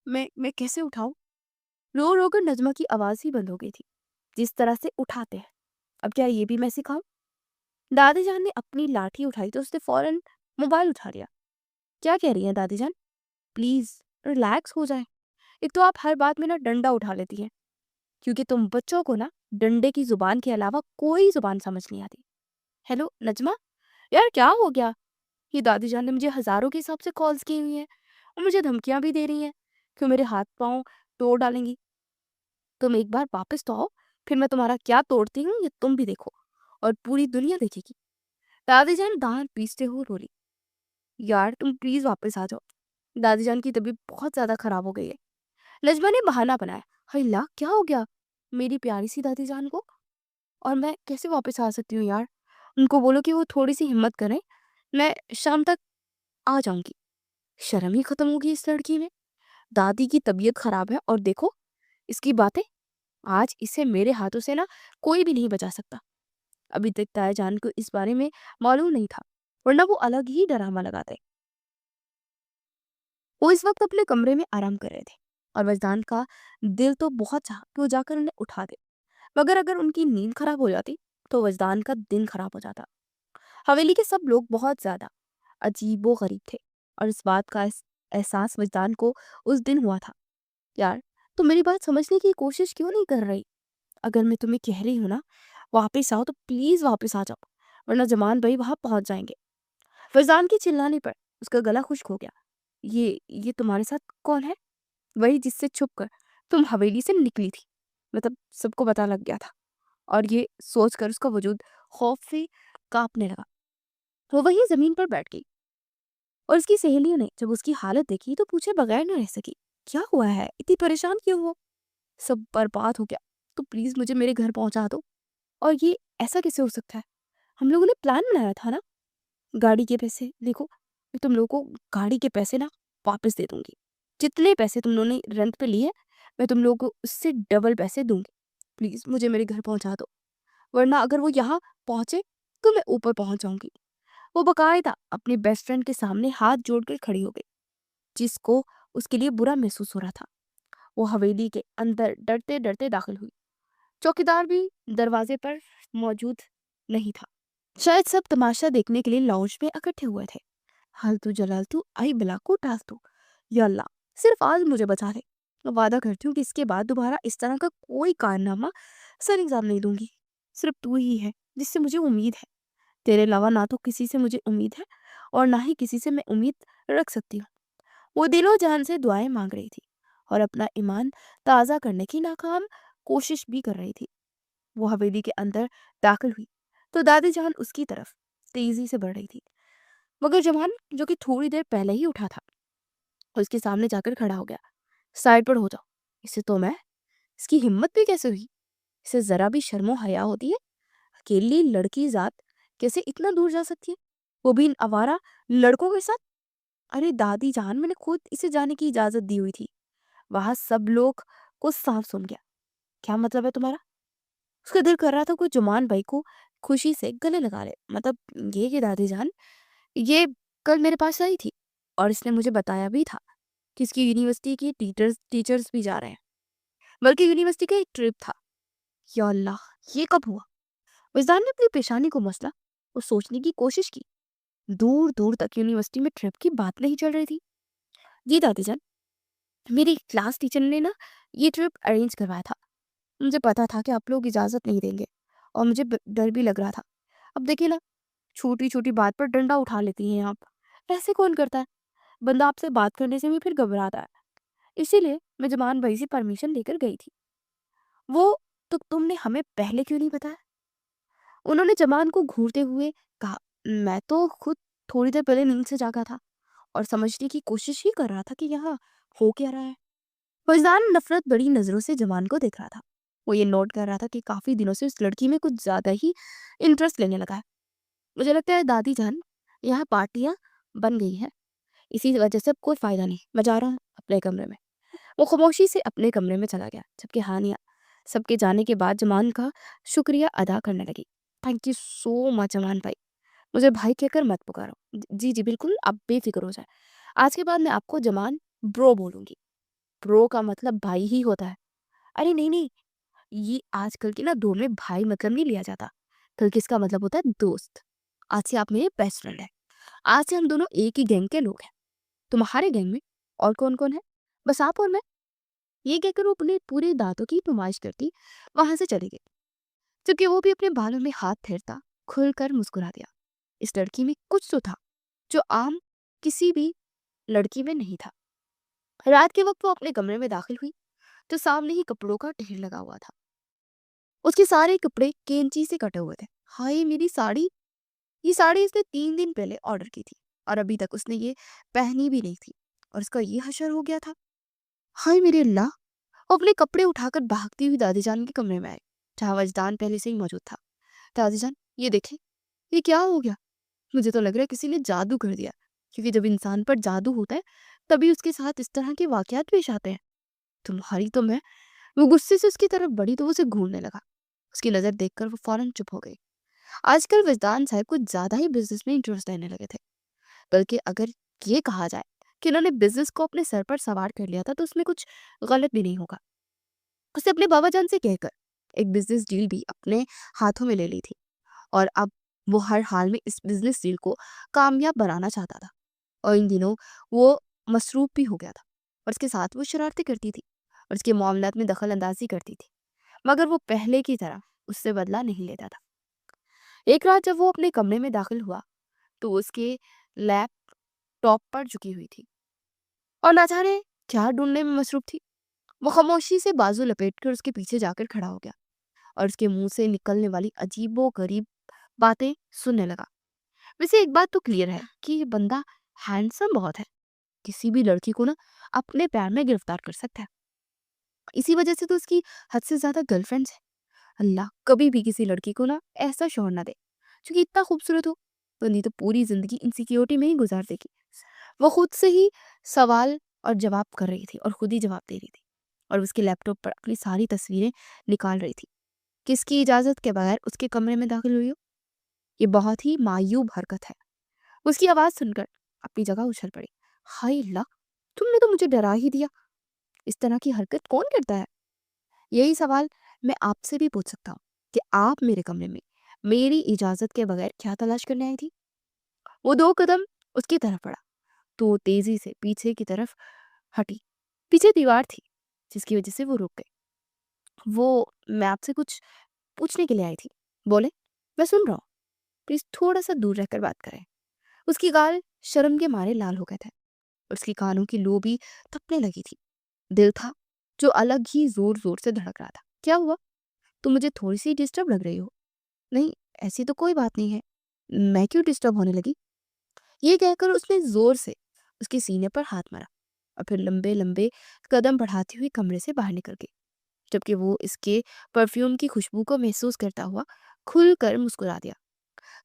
मैं कैसे उठाऊं? रो रो कर नजमा की आवाज ही बंद हो गई थी। जिस तरह से उठाते हैं, अब क्या ये भी मैं सिखाऊं? दादी जान ने अपनी लाठी उठाई तो उसने फौरन मोबाइल उठा लिया। क्या कह रही हैं दादी जान? प्लीज रिलैक्स हो जाए। एक तो आप हर बात में ना डंडा उठा लेती हैं, क्योंकि तुम बच्चों को ना डंडे की जुबान के अलावा कोई जुबान समझ नहीं आती। हेलो नजमा, यार क्या हो गया? ये दादी जान ने मुझे हजारों के हिसाब से कॉल्स की हुई हैं और मुझे धमकियां भी दे रही हैं कि मेरे हाथ पांव तोड़ डालेंगी। तुम एक बार वापस तो आओ, फिर मैं तुम्हारा क्या तोड़ती हूँ ये तुम भी देखो और पूरी दुनिया देखेगी। दादी जान दांत पीसते हुए बोली, यार तुम प्लीज वापस आ जाओ। दादी जान की तबीयत बहुत ज्यादा खराब हो गई है। नजमा ने बहाना बनाया, हल्ला क्या हो गया मेरी प्यारी सी दादी जान को? और मैं कैसे वापस आ सकती हूँ यार? उनको बोलो कि वो थोड़ी सी हिम्मत करें, मैं शाम तक आ जाऊंगी। शर्म ही खत्म होगी इस लड़की में। दादी की तबीयत खराब है और देखो इसकी बातें। आज इसे मेरे हाथों से ना कोई भी नहीं बचा सकता। अभी तक तायाजान को इस बारे में मालूम नहीं था, वरना वो अलग ही ड्रामा लगाते। वो इस वक्त अपने कमरे में आराम कर रहे थे और वजदान का दिल तो बहुत चाहा कि वो जाकर उन्हें उठा दे, मगर अगर उनकी नींद खराब हो जाती तो वजदान का दिन खराब हो जाता। हवेली के सब लोग बहुत ज्यादा अजीबो गरीब थे और इस बात का एहसास वजदान को उस दिन हुआ था। यार, तुम मेरी बात समझने की कोशिश क्यों नहीं कर रही? अगर मैं तुम्हें कह रही हूँ ना वापस आओ तो प्लीज वापस आ जाओ, वरना जमान भाई वहां पहुंच जाएंगे। फरजान के चिल्लाने पर उसका गला खुश्क हो गया। ये तुम्हारे साथ कौन है? वही जिससे छुप कर तुम हवेली से निकली थी। मतलब सबको पता लग गया था। और ये सोचकर उसका वजूद खौफ से कांपने लगा। वो वही जमीन पर बैठ गई और उसकी सहेलियों ने जब उसकी हालत देखी तो पूछे बगैर न रह सकी, क्या हुआ है, इतनी परेशान क्यों हो? सब बर्बाद हो गया, तो प्लीज मुझे मेरे घर पहुंचा दो। और ये ऐसा कैसे हो सकता है? हम लोगों ने प्लान बनाया था ना। गाड़ी के पैसे देखो, मैं तुम लोगों को गाड़ी के पैसे ना वापस दे दूंगी। जितने पैसे तुम लोगों ने रेंट पे लिए मैं तुम लोगों को उससे डबल पैसे दूंगी। प्लीज मुझे मेरे घर पहुंचा दो, वरना अगर वो यहाँ पहुंचे तो मैं ऊपर पहुंच जाऊंगी। वो बकायदा अपने बेस्ट फ्रेंड के सामने हाथ जोड़कर खड़ी हो गई, जिसको उसके लिए बुरा महसूस हो रहा था। वो हवेली के अंदर डरते डरते दाखिल हुई। चौकीदार भी दरवाजे पर मौजूद नहीं था। शायद सब तमाशा देखने के लिए लॉन्ज में इकट्ठे हुए थे। हालतू जलालतू आई बिला को टास दो, या अल्लाह, सिर्फ आज मुझे बचा ले। मैं वादा करती हूँ कि इसके बाद दोबारा इस तरह का कोई कारनामा सर एग्जाम नहीं दूंगी। सिर्फ तू ही है जिससे मुझे उम्मीद है। तेरे अलावा ना तो किसी से मुझे उम्मीद है और ना ही किसी से मैं उम्मीद रख सकती हूँ। वो दिलो जान से दुआएं मांग रही थी और अपना ईमान ताज़ा करने की नाकाम कोशिश भी कर रही थी। वो हवेली के अंदर दाखिल हुई तो दादी जान उसकी तरफ तेजी से बढ़ रही थी, मगर जवान जो कि थोड़ी देर पहले ही उठा था उसके सामने जाकर खड़ा हो गया। साइड पर हो जाओ। इसे तो मैं, इसकी हिम्मत भी कैसे हुई? इसे जरा भी शर्मो हया होती है? अकेली लड़की जात कैसे इतना दूर जा सकती है, वो भी इन आवारा लड़कों के साथ? अरे दादी जान, मैंने खुद इसे जाने की इजाजत दी हुई थी। वहां सब लोग को साफ सुन गया। क्या मतलब है तुम्हारा? उसका दिल कर रहा था कोई जुमान भाई को खुशी से गले लगा ले। मतलब ये कि दादी जान, ये कल मेरे पास आई थी और इसने मुझे बताया भी था कि इसकी यूनिवर्सिटी की टीचर्स टीचर्स भी जा रहे हैं, बल्कि यूनिवर्सिटी का एक ट्रिप था। या अल्लाह, ये कब हुआ? विजदान ने अपनी पेशानी को मसला और सोचने की कोशिश की। दूर दूर तक यूनिवर्सिटी में ट्रिप की बात नहीं चल रही थी। जी दादी जान, मेरी क्लास टीचर ने ना ये ट्रिप अरेंज करवाया था। मुझे पता था कि आप लोग इजाजत नहीं देंगे और मुझे डर भी लग रहा था। अब देखिए ना, छोटी छोटी बात पर डंडा उठा लेती हैं आप। ऐसे कौन करता है? बंदा आपसे बात करने से भी फिर घबराता है। इसीलिए मैं जमान भाई से परमिशन लेकर गई थी। वो, तो तुमने हमें पहले क्यों नहीं बताया? उन्होंने जमान को घूरते हुए कहा, मैं तो खुद थोड़ी देर पहले नींद से जागा था और समझने की कोशिश ही कर रहा था कि यहाँ हो क्या रहा है। फौजदान नफरत बड़ी नजरों से जमान को देख रहा था। वो ये नोट कर रहा था कि काफ़ी दिनों से उस लड़की में कुछ ज़्यादा ही इंटरेस्ट लेने लगा है। मुझे लगता है दादी जान, यहाँ पार्टियाँ बन गई हैं, इसी वजह से अब कोई फ़ायदा नहीं, मैं जा रहा हूँ अपने कमरे में। वो खामोशी से अपने कमरे में चला गया, जबकि हानिया सबके जाने के बाद जमान का शुक्रिया अदा करने लगी। Thank you so much Zaman भाई, मुझे भाई कहकर मत पुकारो। जी जी बिल्कुल, आप बेफिक्र हो जाए। आज के बाद मैं आपको जमान ब्रो बोलूंगी। ब्रो का मतलब भाई ही होता है। अरे नहीं नहीं, ये आजकल के ना दौर में भाई मतलब नहीं लिया जाता, बल्कि इसका मतलब होता है दोस्त। आज से आप मेरे बेस्ट फ्रेंड हैं। आज से हम दोनों एक ही गैंग के लोग हैं। तुम्हारे गैंग में और कौन कौन है? बस आप और मैं। ये कहकर वो अपने पूरे दांतों की नुमाइश करती वहां से चली गई, जबकि वो भी अपने बालों में हाथ फेरता खुलकर मुस्कुरा दिया। इस लड़की में कुछ तो था जो आम किसी भी लड़की में नहीं था। रात के वक्त वो अपने कमरे में दाखिल हुई तो सामने ही कपड़ों का ढेर लगा हुआ था। उसके सारे कपड़े कैंची से कटे हुए थे। हाय मेरी साड़ी! ये साड़ी इसने 3 दिन पहले ऑर्डर की थी और अभी तक उसने ये पहनी भी नहीं थी, और इसका ये हशर हो गया था। हाय मेरे अल्लाह! वो अपने कपड़े उठाकर भागती हुई दादी जान के कमरे में आई, जहाँ वजदान पहले से ही मौजूद था। दादी जान, ये देखें, ये क्या हो गया? मुझे तो लग रहा है किसी ने जादू कर दिया, क्योंकि जब इंसान पर जादू होता है तभी उसके साथ इस तरह के वाकयात पेश आते हैं। तुम्हारी तो मैं। वो गुस्से से उसकी तरफ बढ़ी तो वो उसे घूरने लगा। उसकी नजर देखकर वो फौरन चुप हो गई। आजकल वजदान साहब कुछ ज्यादा ही बिजनेस में इंटरेस्ट लेने लगे थे। बल्कि अगर ये कहा जाए कि उन्होंने बिजनेस को अपने सर पर सवार कर लिया था तो उसमें कुछ गलत भी नहीं होगा। उसे अपने बाबा जान से कहकर एक बिजनेस डील भी अपने हाथों में ले ली थी, और अब वो हर हाल में इस बिजनेस डील को कामयाब बनाना चाहता था। और इन दिनों वो मसरूफ भी हो गया था, और इसके साथ वो शरारतें करती थी और उसके मामलात में दखल अंदाजी करती थी, मगर वो पहले की तरह उससे बदला नहीं लेता था। एक रात जब वो अपने कमरे में दाखिल हुआ तो उसके लैपटॉप पर झुकी हुई थी और ना जाने क्या ढूंढने में मसरूफ थी। वो खामोशी से बाजू लपेटकर उसके पीछे जाकर खड़ा हो गया और उसके मुंह से निकलने वाली अजीबो गरीब बातें सुनने लगा। वैसे एक बात तो क्लियर है कि ये बंदा हैंडसम बहुत है, किसी भी लड़की को ना अपने पैर में गिरफ्तार कर सकता है। इसी वजह से तो उसकी हद से ज्यादा गर्लफ्रेंड्स है। अल्लाह कभी भी किसी लड़की को ना ऐसा शौहर ना दे जो कि इतना खूबसूरत हो, तो नहीं तो पूरी जिंदगी इनसिक्योरिटी में ही गुजार देगी। वो खुद से ही सवाल और जवाब कर रही थी और खुद ही जवाब दे रही थी, और उसके लैपटॉप पर अपनी सारी तस्वीरें निकाल रही थी। किसकी इजाजत के बगैर उसके कमरे में दाखिल हुई हो? ये बहुत ही मायूब हरकत है। उसकी आवाज सुनकर अपनी जगह उछल पड़ी। हाय अल्लाह, तुमने तो मुझे डरा ही दिया। इस तरह की हरकत कौन करता है? यही सवाल मैं आपसे भी पूछ सकता हूँ कि आप मेरे कमरे में मेरी इजाजत के बगैर क्या तलाश करने आई थी? वो 2 कदम उसकी तरफ बढ़ा तो वो तेजी से पीछे की तरफ हटी। पीछे दीवार थी जिसकी वजह से वो रुक गई। वो, मैं आपसे कुछ पूछने के लिए आई थी। बोले? मैं सुन रहा हूँ। प्लीज थोड़ा सा दूर रहकर बात करें। उसकी गाल शर्म के मारे लाल हो गए थे। उसकी कानों की लो भी थपने लगी थी। दिल था जो अलग ही जोर जोर से धड़क रहा था। क्या हुआ? तुम मुझे थोड़ी सी डिस्टर्ब लग रही हो। नहीं, ऐसी तो कोई बात नहीं है। मैं क्यों डिस्टर्ब होने लगी? ये कहकर उसने जोर से उसके सीने पर हाथ मारा और फिर लंबे लंबे कदम बढ़ाती हुई कमरे से बाहर निकल गई, जबकि वो इसके परफ्यूम की खुशबू को महसूस करता हुआ खुलकर मुस्कुरा दिया।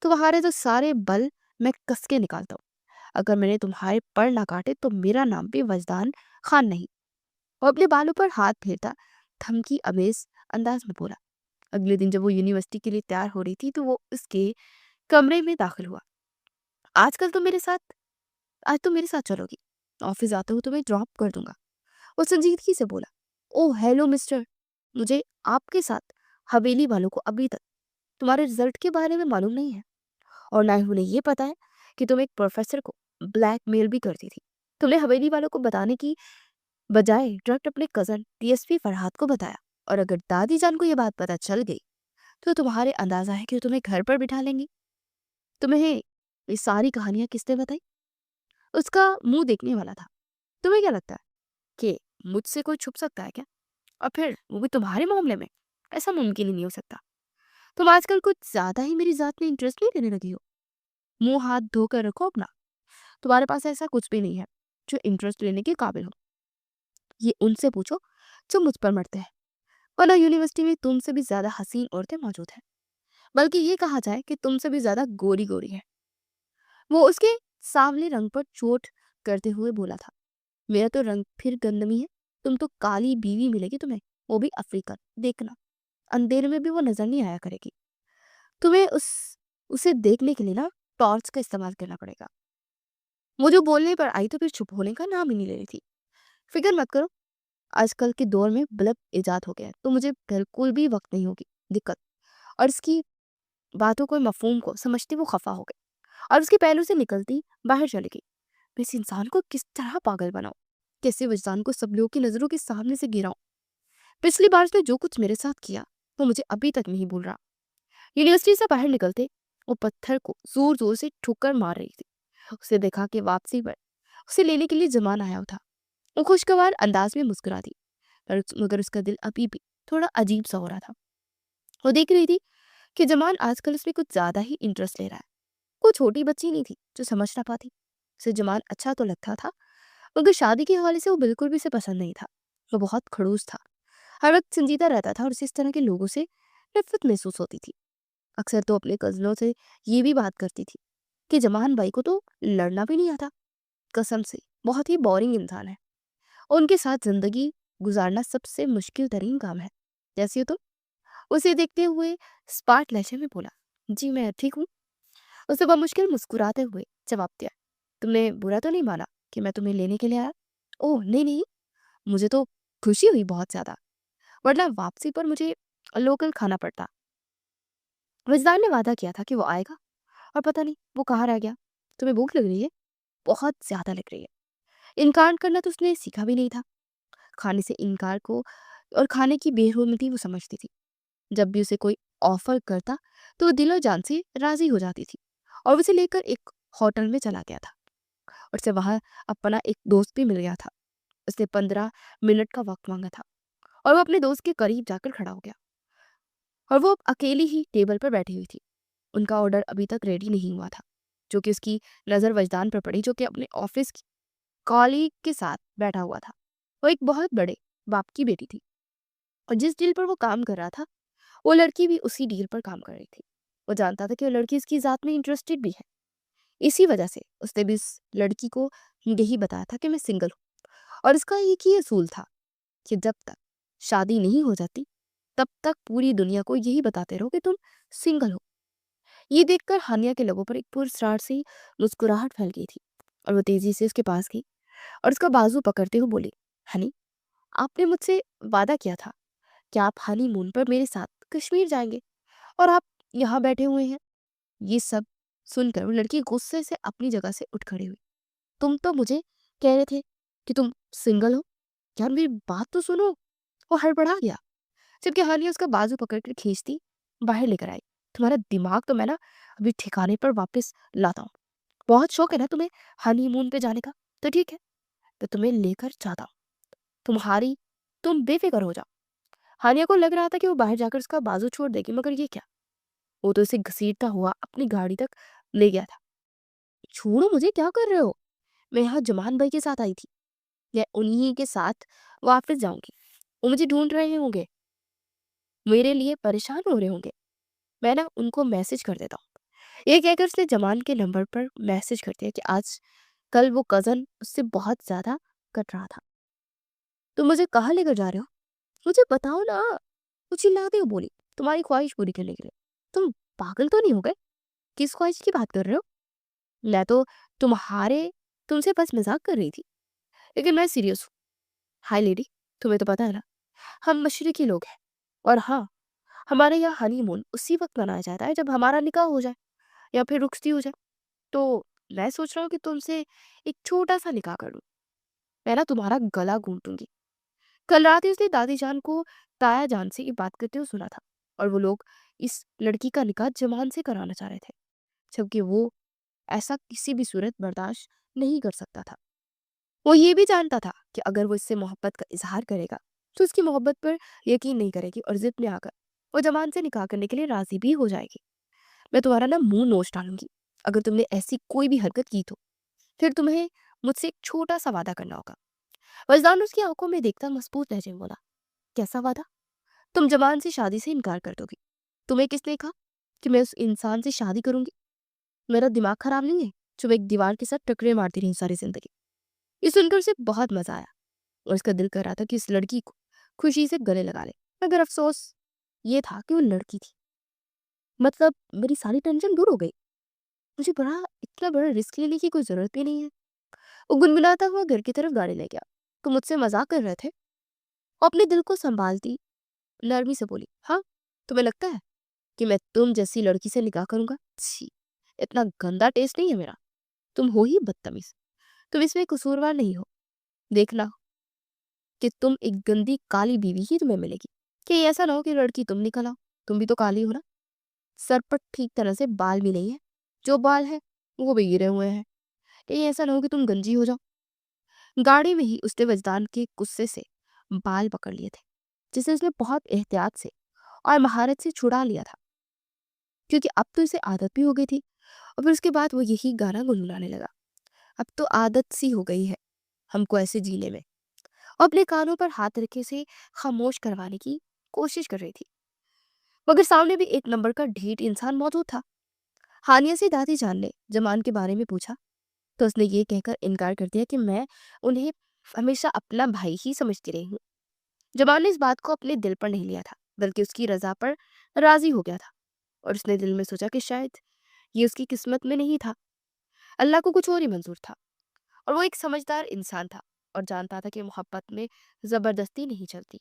तुम्हारे तो सारे बल मैं कस के निकालता हूँ। अगर मैंने तुम्हारे पर ना काटे तो मेरा नाम भी वजदान खान नहीं। और अपने बालों पर हाथ फेरता धमकी अमेज अंदाज में बोला। अगले दिन जब वो यूनिवर्सिटी के लिए तैयार हो रही थी तो वो उसके कमरे में दाखिल हुआ। आजकल तो मेरे साथ आज तुम मेरे साथ चलोगी, ऑफिस आते हो तुम्हें ड्रॉप कर दूंगा। वो संजीदगी से बोला। ओह हेलो मिस्टर, मुझे आपके साथ हवेली वालों को अभी तक तुम्हारे रिजल्ट के बारे में मालूम नहीं है, और ना ही उन्हें ये पता है कि तुम एक प्रोफेसर को ब्लैकमेल भी करती थी। तुमने हवेली वालों को बताने की बजाय डायरेक्ट अपने कजन डीएसपी फरहाद को बताया, और अगर दादी जान को ये बात पता चल गई तो तुम्हारे अंदाजा है कि तुम्हें घर पर बिठा लेंगी। तुम्हें ये सारी कहानियां किसने बताई? उसका मुंह देखने वाला था। तुम्हें क्या लगता है कि मुझसे कोई छुप सकता है क्या? और फिर वो भी तुम्हारे मामले में? ऐसा मुमकिन ही नहीं हो सकता। तुम आजकल कुछ ज्यादा ही मेरी जात में इंटरेस्ट नहीं लेने लगी हो। मुंह हाथ धोकर रखो अपना। तुम्हारे पास ऐसा कुछ भी नहीं है जो इंटरेस्ट लेने के काबिल हो। ये उनसे पूछो जो मुझ पर मरते हैं। और ना यूनिवर्सिटी में तुमसे भी ज़्यादा हसीन औरतें मौजूद हैं, बल्कि ये कहा जाए कि तुमसे भी ज़्यादा गोरी-गोरी हैं। वो उसके सांवले रंग पर चोट करते हुए बोला था। मेरा तो रंग फिर गंदमी है, तुम तो काली बीवी मिलेगी तुम्हें, वो भी अफ्रीकन। देखना, अंधेरे में भी वो नज़र नहीं आया करेगी। तुम्हें उसे देखने के लिए ना टॉर्च का इस्तेमाल करना पड़ेगा। वो जो बोलने पर आई तो फिर चुप होने का नाम ही नहीं ले रही थी। फिक्र मत करो, आजकल के दौर में बल्ब इजाद हो गया है, तो मुझे बिल्कुल भी वक्त नहीं होगी दिक्कत। और इसकी बातों को मफहूम को समझते वो खफा हो गई और उसके पहलू से निकलती बाहर चली गई। मैं इस इंसान को किस तरह पागल बनाऊं, कैसे वजदान को सब लोगों की नजरों के सामने से गिराऊं। पिछली बार उसने जो कुछ मेरे साथ किया वो मुझे अभी तक नहीं भूल रहा। यूनिवर्सिटी से बाहर निकलते वो पत्थर को जोर जोर से ठोकर मार रही थी। उसे देखा कि वापसी पर उसे लेने के लिए जमान आया था। वो खुशगवार अंदाज में मुस्कुरा दी, मगर उसका दिल अभी भी थोड़ा अजीब सा हो रहा था। वो देख रही थी कि जमान आजकल उसमें कुछ ज्यादा ही इंटरेस्ट ले रहा है। वो छोटी बच्ची नहीं थी जो समझ ना पाती। उसे जमान अच्छा तो लगता था, मगर शादी के हवाले से वो बिल्कुल भी उसे पसंद नहीं था। वो बहुत खड़ूस था, हर वक्त संजीदा रहता था और उसे इस तरह के लोगों से नफरत महसूस होती थी। अक्सर तो अपने कजनों से ये भी बात करती थी कि जमान भाई को तो लड़ना भी नहीं आता। कसम से बहुत ही बोरिंग इंसान है और उनके साथ जिंदगी गुजारना सबसे मुश्किल तरीन काम है। जैसे हो तो उसे देखते हुए स्पार्ट लहजे में बोला, जी मैं ठीक हूँ। उसे मुश्किल मुस्कुराते हुए जवाब दिया, तुमने बुरा तो नहीं माना कि मैं तुम्हें लेने के लिए आया? ओह नहीं नहीं, मुझे तो खुशी हुई बहुत ज्यादा, वरना वापसी पर मुझे लोकल खाना पड़ता। विजदार ने वादा किया था कि वो आएगा और पता नहीं वो कहाँ रह गया। तुम्हें भूख लग रही है? बहुत ज्यादा लग रही है। इनकार करना तो उसने सीखा भी नहीं था। खाने से इनकार को और खाने की बेरुखी वो समझती थी। जब भी उसे कोई ऑफर करता तो वो दिलो जान से राजी हो जाती थी और उसे लेकर एक होटल में चला गया था। और से वहां अपना एक दोस्त भी मिल गया था। उसने 15 मिनट का वक्त मांगा था और वो अपने दोस्त के करीब जाकर खड़ा हो गया। और वो अब अकेली ही टेबल पर बैठी हुई थी। उनका ऑर्डर अभी तक रेडी नहीं हुआ था, जो कि उसकी नज़र वजदान पर पड़ी, जो कि अपने ऑफिस की कॉलीग के साथ बैठा हुआ था। वो एक बहुत बड़े बाप की बेटी थी और जिस डील पर वो काम कर रहा था वो लड़की भी उसी डील पर काम कर रही थी। वो जानता था कि वो लड़की इसकी ज़ात में इंटरेस्टेड भी है। इसी वजह से उसने भी इस लड़की को यही बताया था कि मैं सिंगल हूँ और इसका एक ही असूल था कि जब तक शादी नहीं हो जाती तब तक पूरी दुनिया को यही बताते रहो कि तुम सिंगल हो। ये देखकर हानिया के लबों पर एक पुरस्कार सी मुस्कुराहट फैल गई थी और वो तेजी से उसके पास गई और उसका बाजू पकड़ते हुए बोली, हनी, आपने मुझसे वादा किया था कि आप हनीमून पर मेरे साथ कश्मीर जाएंगे और आप यहाँ बैठे हुए हैं। ये सब सुनकर वो लड़की गुस्से से अपनी जगह से उठ खड़ी हुई। तुम तो मुझे कह रहे थे कि तुम सिंगल हो, क्या मेरी बात तो सुनो। वो हड़बड़ा गया जबकि हानिया उसका बाजू पकड़कर खींचती बाहर लेकर आई। तुम्हारा दिमाग तो मैं ना अभी ठिकाने पर वापस लाता हूँ। बहुत शौक है ना तुम्हें हनीमून पे जाने का, तो ठीक है, तो तुम्हें लेकर जाता हूँ। तुम्हारी तुम बेफिक्र हो जाओ। हानिया को लग रहा था कि वो बाहर जाकर उसका बाजू छोड़ देगी, मगर ये क्या, वो तो उसे घसीटता हुआ अपनी गाड़ी तक ले गया था। छोड़ो मुझे, क्या कर रहे हो? मैं यहाँ जमान भाई के साथ आई थी, मैं उन्हीं के साथ वापस जाऊंगी। वो मुझे ढूंढ रहे होंगे, मेरे लिए परेशान हो रहे होंगे, मैं ना उनको मैसेज कर देता हूँ। ये कहकर उसने जमान के नंबर पर मैसेज कर दिया कि आज कल वो कजन उससे बहुत ज्यादा कट रहा था। तुम मुझे कहाँ लेकर जा रहे हो? मुझे बताओ ना। वो चिल्लाते हुए बोली, तुम्हारी ख्वाहिश पूरी करने के लिए। तुम पागल तो नहीं हो गए? किस ख्वाहिश की बात कर रहे हो? मैं तो तुम्हारे तुमसे बस मजाक कर रही थी, लेकिन मैं सीरियस हूँ। हाय लेडी, तुम्हें तो पता है ना, हम मशरकी लोग हैं और हाँ, हमारे यहाँ हनीमून उसी वक्त मनाया जाता है जब हमारा निकाह हो जाए या फिर रुखसती हो जाए। तो मैं सोच रहा हूँ कि तुमसे एक छोटा सा निकाह कर लूं। मैं ना तुम्हारा गला घूंटूंगी। कल रात ही उसने दादी जान को ताया जान से ये बात करते हुए सुना था और वो लोग इस लड़की का निकाह जमान से कराना चाह रहे थे, जबकि वो ऐसा किसी भी सूरत बर्दाश्त नहीं कर सकता था। वो ये भी जानता था कि अगर वो इससे मोहब्बत का इजहार करेगा तो उसकी मोहब्बत पर यकीन नहीं करेगी और जिद में आकर वो जमान से निकाह करने के लिए राजी भी हो जाएगी। मैं तुम्हारा ना मुंह नोच डालूंगी अगर तुमने ऐसी कोई भी हरकत की तो। फिर तुम्हें मुझसे एक छोटा सा वादा करना होगा। वजदान उसकी आंखों में देखता मजबूत लहजे में बोला, कैसा वादा? तुम जबान से शादी से इनकार कर दोगी। तुम्हें किसने कहा कि मैं उस इंसान से शादी करूंगी? मेरा दिमाग खराब नहीं है जो मैं एक दीवार के साथ टकरे मारती रही सारी जिंदगी। ये सुनकर उसे बहुत मजा आया और उसका दिल कर रहा था कि इस लड़की को खुशी से गले लगा ले, मगर अफसोस ये था कि वो लड़की थी। मतलब मेरी सारी टेंशन दूर हो गई। मुझे बड़ा इतना बड़ा रिस्क लेने की कोई जरूरत भी नहीं है। वो गुनगुनाता हुआ घर की तरफ गाड़ी ले गया। तुम मुझसे मजाक कर रहे थे? वो अपने दिल को संभालती नरमी से बोली, हाँ, तुम्हें लगता है कि मैं तुम जैसी लड़की से निकाह करूंगा? छी, इतना गंदा टेस्ट नहीं है मेरा। तुम हो ही बदतमीज। तुम इसमें कसूरवार नहीं हो। देखना कि तुम एक गंदी काली बीवी ही तुम्हें मिलेगी। कि ऐसा ना हो कि लड़की तुम निकल आओ। तुम भी तो काली हो ना। सर पर ठीक तरह से बाल भी नहीं है। जो बाल है वो भी गिरे हुए हैं। कहीं ऐसा ना हो कि तुम गंजी हो जाओ। गाड़ी में ही उसने वजदान के गुस्से से बाल पकड़ लिए थे, जिसे उसने बहुत एहतियात से और महारत से छुड़ा लिया था, क्योंकि अब तो इसे आदत भी हो गई थी। और फिर उसके बाद वो यही गाना गुनगुनाने लगा। अब तो आदत सी हो गई है हमको ऐसे जीने में। और अपने कानों पर हाथ रखे से खामोश करवाने की कोशिश कर रही थी, मगर सामने भी एक नंबर का ढीठ इंसान मौजूद था। हानिया से दादी जान ने जमान के बारे में पूछा तो उसने ये कहकर इनकार कर दिया कि मैं उन्हें हमेशा अपना भाई ही समझती रही हूँ। जमान ने इस बात को अपने दिल पर नहीं लिया था, बल्कि उसकी रजा पर राजी हो गया था। और उसने दिल में सोचा कि शायद ये उसकी किस्मत में नहीं था, अल्लाह को कुछ और ही मंजूर था। और वो एक समझदार इंसान था और जानता था कि मोहब्बत में जबरदस्ती नहीं चलती।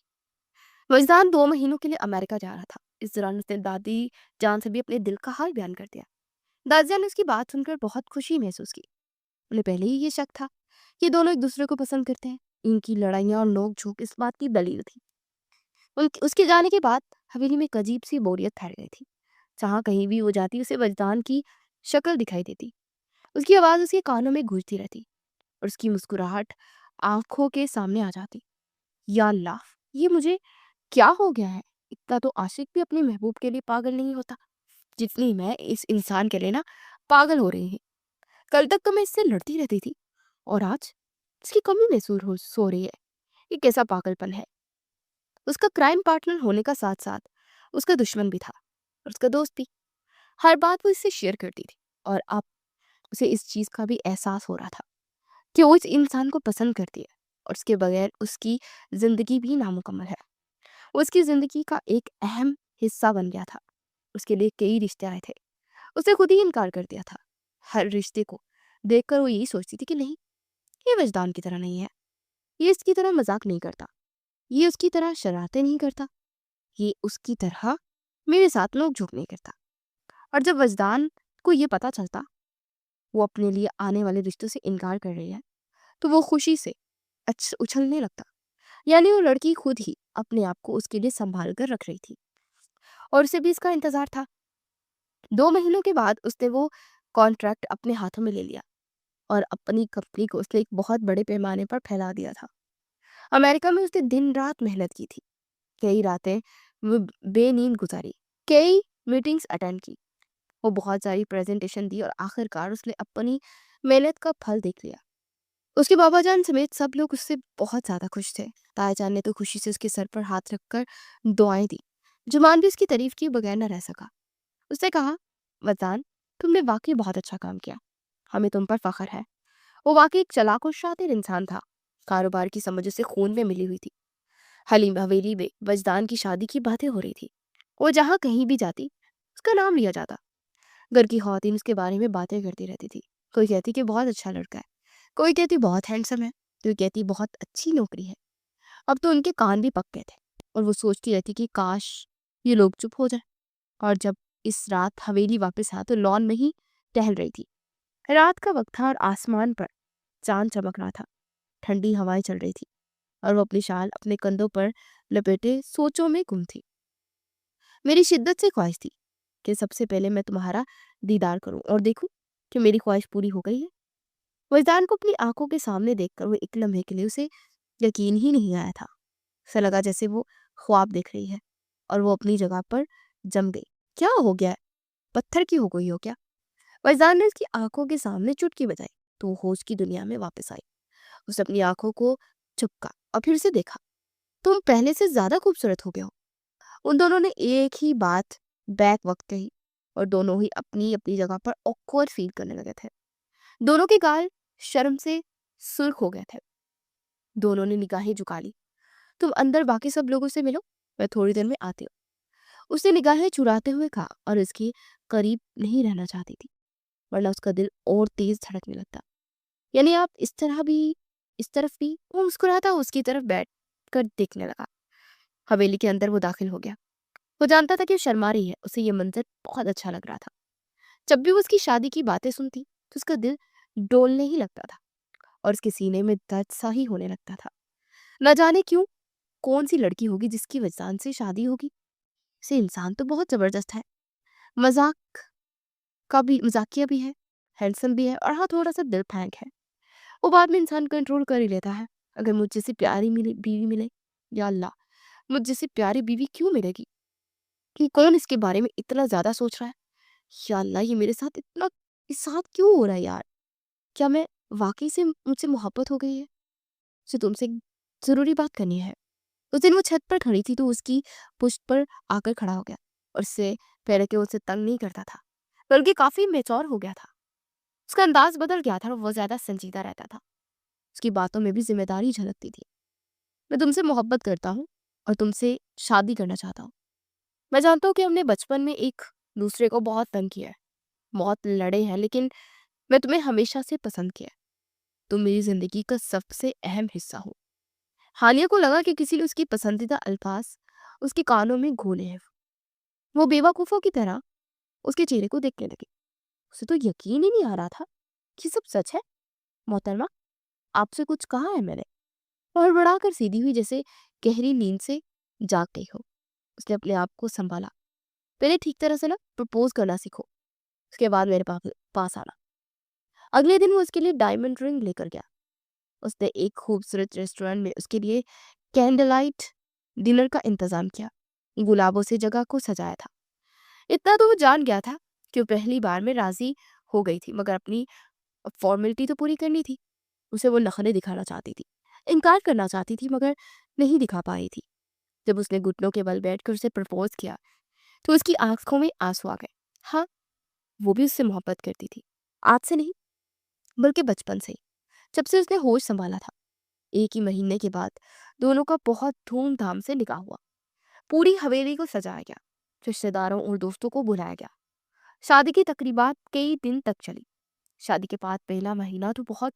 वजदान 2 महीनों के लिए अमेरिका जा रहा था। इस दौरान उसने दादी जान से भी अपने दिल का हाल बयान कर दिया। दादी जान ने उसकी बात सुनकर बहुत खुशी महसूस की। उन्हें पहले ही ये शक था कि दोनों एक दूसरे को पसंद करते हैं। इनकी लड़ाइयाँ और नोक झोंक इस बात की दलील थी। उसके जाने के बाद हवेली में एक अजीब सी बोरियत फैल गई थी। जहाँ कहीं भी वो जाती उसे वजदान की शक्ल दिखाई देती। उसकी आवाज़ उसके कानों में गूंजती रहती और उसकी मुस्कुराहट आंखों के सामने आ जाती। या अल्लाह, ये मुझे क्या हो गया है? इतना तो आशिक भी अपने महबूब के लिए पागल नहीं होता जितनी मैं इस इंसान के लिए ना पागल हो रही हूँ। कल तक तो मैं इससे लड़ती रहती थी और आज इसकी कमी महसूस हो रही है। ये कैसा पागलपन है? उसका क्राइम पार्टनर होने का साथ साथ उसका दुश्मन भी था और उसका दोस्त भी। हर बात वो इससे शेयर करती थी और अब उसे इस चीज का भी एहसास हो रहा था कि वो इस इंसान को पसंद करती है और उसके बगैर उसकी जिंदगी भी नामुकम्मल है। वो उसकी जिंदगी का एक अहम हिस्सा बन गया था। उसके लिए कई रिश्ते आए थे, उसने खुद ही इनकार कर दिया था। हर रिश्ते को देखकर वो यही सोचती थी कि नहीं, ये वजदान की तरह नहीं है। ये इसकी तरह मजाक नहीं करता, ये उसकी तरह शरारतें नहीं करता, ये उसकी तरह मेरे साथ नोक झोंक नहीं करता। और जब वजदान को ये पता चलता वो अपने लिए आने वाले रिश्तों से इनकार कर रही है, तो वो खुशी से उछलने लगता। यानी वो लड़की खुद ही अपने आप को उसके लिए संभाल कर रख रही थी और उसे भी इसका इंतजार था। 2 महीनों के बाद उसने वो कॉन्ट्रैक्ट अपने हाथों में ले लिया और अपनी कंपनी को उसने एक बहुत बड़े पैमाने पर फैला दिया था। अमेरिका में उसने दिन रात मेहनत की थी। कई रातें वो बेनींद गुजारी, कई मीटिंग्स अटेंड की, वो बहुत सारी प्रेजेंटेशन दी और आखिरकार उसने अपनी मेहनत का फल देख लिया। उसके बाबा जान समेत सब लोग उससे बहुत ज्यादा खुश थे। ताया जान ने तो खुशी से उसके सर पर हाथ रखकर दुआएं दी। जुमान भी उसकी तारीफ किए बगैर न रह सका। उसने कहा, वजान, तुमने वाकई बहुत अच्छा काम किया। हमें तुम पर फख्र है। वो वाकई एक चालाक और शातिर इंसान था। कारोबार की समझ उसे खून में मिली हुई थी। हलीम हवेली में वजदान की शादी की बातें हो रही थी। वो जहाँ कहीं भी जाती उसका नाम लिया जाता। घर की खवातीन उसके बारे में बातें करती रहती थी। कोई कहती कि बहुत अच्छा लड़का है, कोई कहती बहुत हैंडसम है, कोई कहती बहुत अच्छी नौकरी है। अब तो उनके कान भी पक गए थे और वो सोचती रहती कि काश ये लोग चुप हो जाए। और जब इस रात हवेली वापस आया तो लॉन में ही टहल रही थी। रात का वक्त था और आसमान पर चांद चमक रहा था। ठंडी हवाएं चल रही थी और वो अपनी शाल अपने कंधों पर लपेटे सोचों में गुम थी। मेरी शिद्दत से ख्वाहिश थी कि सबसे पहले मैं तुम्हारा दीदार करूं और देखूं कि मेरी ख्वाहिश पूरी हो गई है। वजदान को अपनी आंखों के सामने देखकर वो एक लम्हे के लिए उसे यकीन ही नहीं आया था। ऐसा लगा जैसे वो ख्वाब देख रही है और वो अपनी जगह पर जम गई। क्या हो गया है? पत्थर की हो गई हो क्या? वजदान ने उसकी आंखों के सामने चुटकी बजाई तो वो होश की दुनिया में वापस आई। उसने अपनी आंखों को चुपका और फिर से देखा। तुम पहले से ज्यादा खूबसूरत हो गए हो। उन दोनों ने एक ही बात बैक वक्त कही और दोनों ही अपनी अपनी जगह पर ऑकवर्ड फील करने लगे थे। दोनों के गाल शर्म से सुर्ख हो गए थे। दोनों ने निगाहें झुका ली। तुम अंदर बाकी सब लोगों से मिलो, मैं थोड़ी देर में आती हूँ, उसने निगाहें चुराते हुए कहा और इसके करीब नहीं रहना चाहती थी, वरना उसका दिल और तेज धड़कने लगता। यानी आप इस तरफ भी वो मुस्कुराता उसकी तरफ बैठ कर देखने लगा। हवेली के अंदर वो दाखिल हो गया। वो जानता था कि वो शर्मा रही है, उसे ये मंजर बहुत अच्छा लग रहा था। जब भी वो उसकी शादी की बातें सुनती तो उसका दिल डोलने ही लगता था और उसके सीने में दर्द सा ही होने लगता था। न जाने क्यों, कौन सी लड़की होगी जिसकी वजह से शादी होगी। से इंसान तो बहुत जबरदस्त है, मजाक मजाकिया भी है, हैंडसम भी है और हाँ थोड़ा सा दिल फेंक है। वो बाद में इंसान कंट्रोल कर ही लेता है। अगर मुझ जैसी प्यारी बीवी मिले, या अल्लाह, मुझ जैसी प्यारी बीवी क्यों मिलेगी, कि कौन इसके बारे में इतना ज्यादा सोच रहा है। या अल्लाह, ये मेरे साथ इतना इस साथ क्यों हो रहा है यार। क्या मैं वाकई से मुझसे मोहब्बत हो गई है। मुझे तुमसे एक जरूरी बात करनी है। उस दिन वो छत पर खड़ी थी तो उसकी पुष्ट पर आकर खड़ा हो गया और उससे पैर के उसे तंग नहीं करता था, बल्कि काफी मेच्योर हो गया था। उसका अंदाज बदल गया था और वो ज्यादा संजीदा रहता था। उसकी बातों में भी जिम्मेदारी झलकती थी। मैं तुमसे मोहब्बत करता हूँ और तुमसे शादी करना चाहता हूँ। मैं जानता हूँ कि हमने बचपन में एक दूसरे को बहुत तंग किया है, बहुत लड़े हैं, लेकिन मैं तुम्हें हमेशा से पसंद किया है। तुम मेरी जिंदगी का सबसे अहम हिस्सा हो। हानिया को लगा कि किसी ने उसकी पसंदीदा अल्फाज उसके कानों में घोले हैं। वो बेवकूफों की तरह उसके चेहरे को देखने लगी। उसे तो यकीन ही नहीं आ रहा था कि सब सच है। मोहतरमा, आपसे कुछ कहा है मैंने? और बढ़ाकर सीधी हुई जैसे गहरी नींद से जाग गई हो। उसने अपने आप को संभाला। पहले ठीक तरह से ना प्रपोज करना सीखो, उसके बाद मेरे पास आना। अगले दिन वो उसके लिए डायमंड रिंग लेकर गया। उसने एक खूबसूरत रेस्टोरेंट में उसके लिए कैंडल लाइट डिनर का इंतजाम किया। गुलाबों से जगह को सजाया था। इतना तो वो जान गया था कि वो पहली बार में राजी हो गई थी, मगर अपनी फॉर्मेलिटी तो पूरी करनी थी। उसे वो नखरे दिखाना चाहती थी, इनकार करना चाहती थी, मगर नहीं दिखा पाई थी। जब उसने घुटनों के बल बैठकर उसे प्रपोज किया तो उसकी आंखों में आंसू आ गए। हाँ, वो भी उससे मोहब्बत करती थी, आज से नहीं बल्कि बचपन से ही, जब से उसने होश संभाला था। एक ही महीने के बाद दोनों का बहुत धूमधाम से निकाह हुआ। पूरी हवेली को सजाया गया, रिश्तेदारों और दोस्तों को बुलाया गया। शादी की तकरीबात कई दिन तक चली। शादी के बाद पहला महीना तो बहुत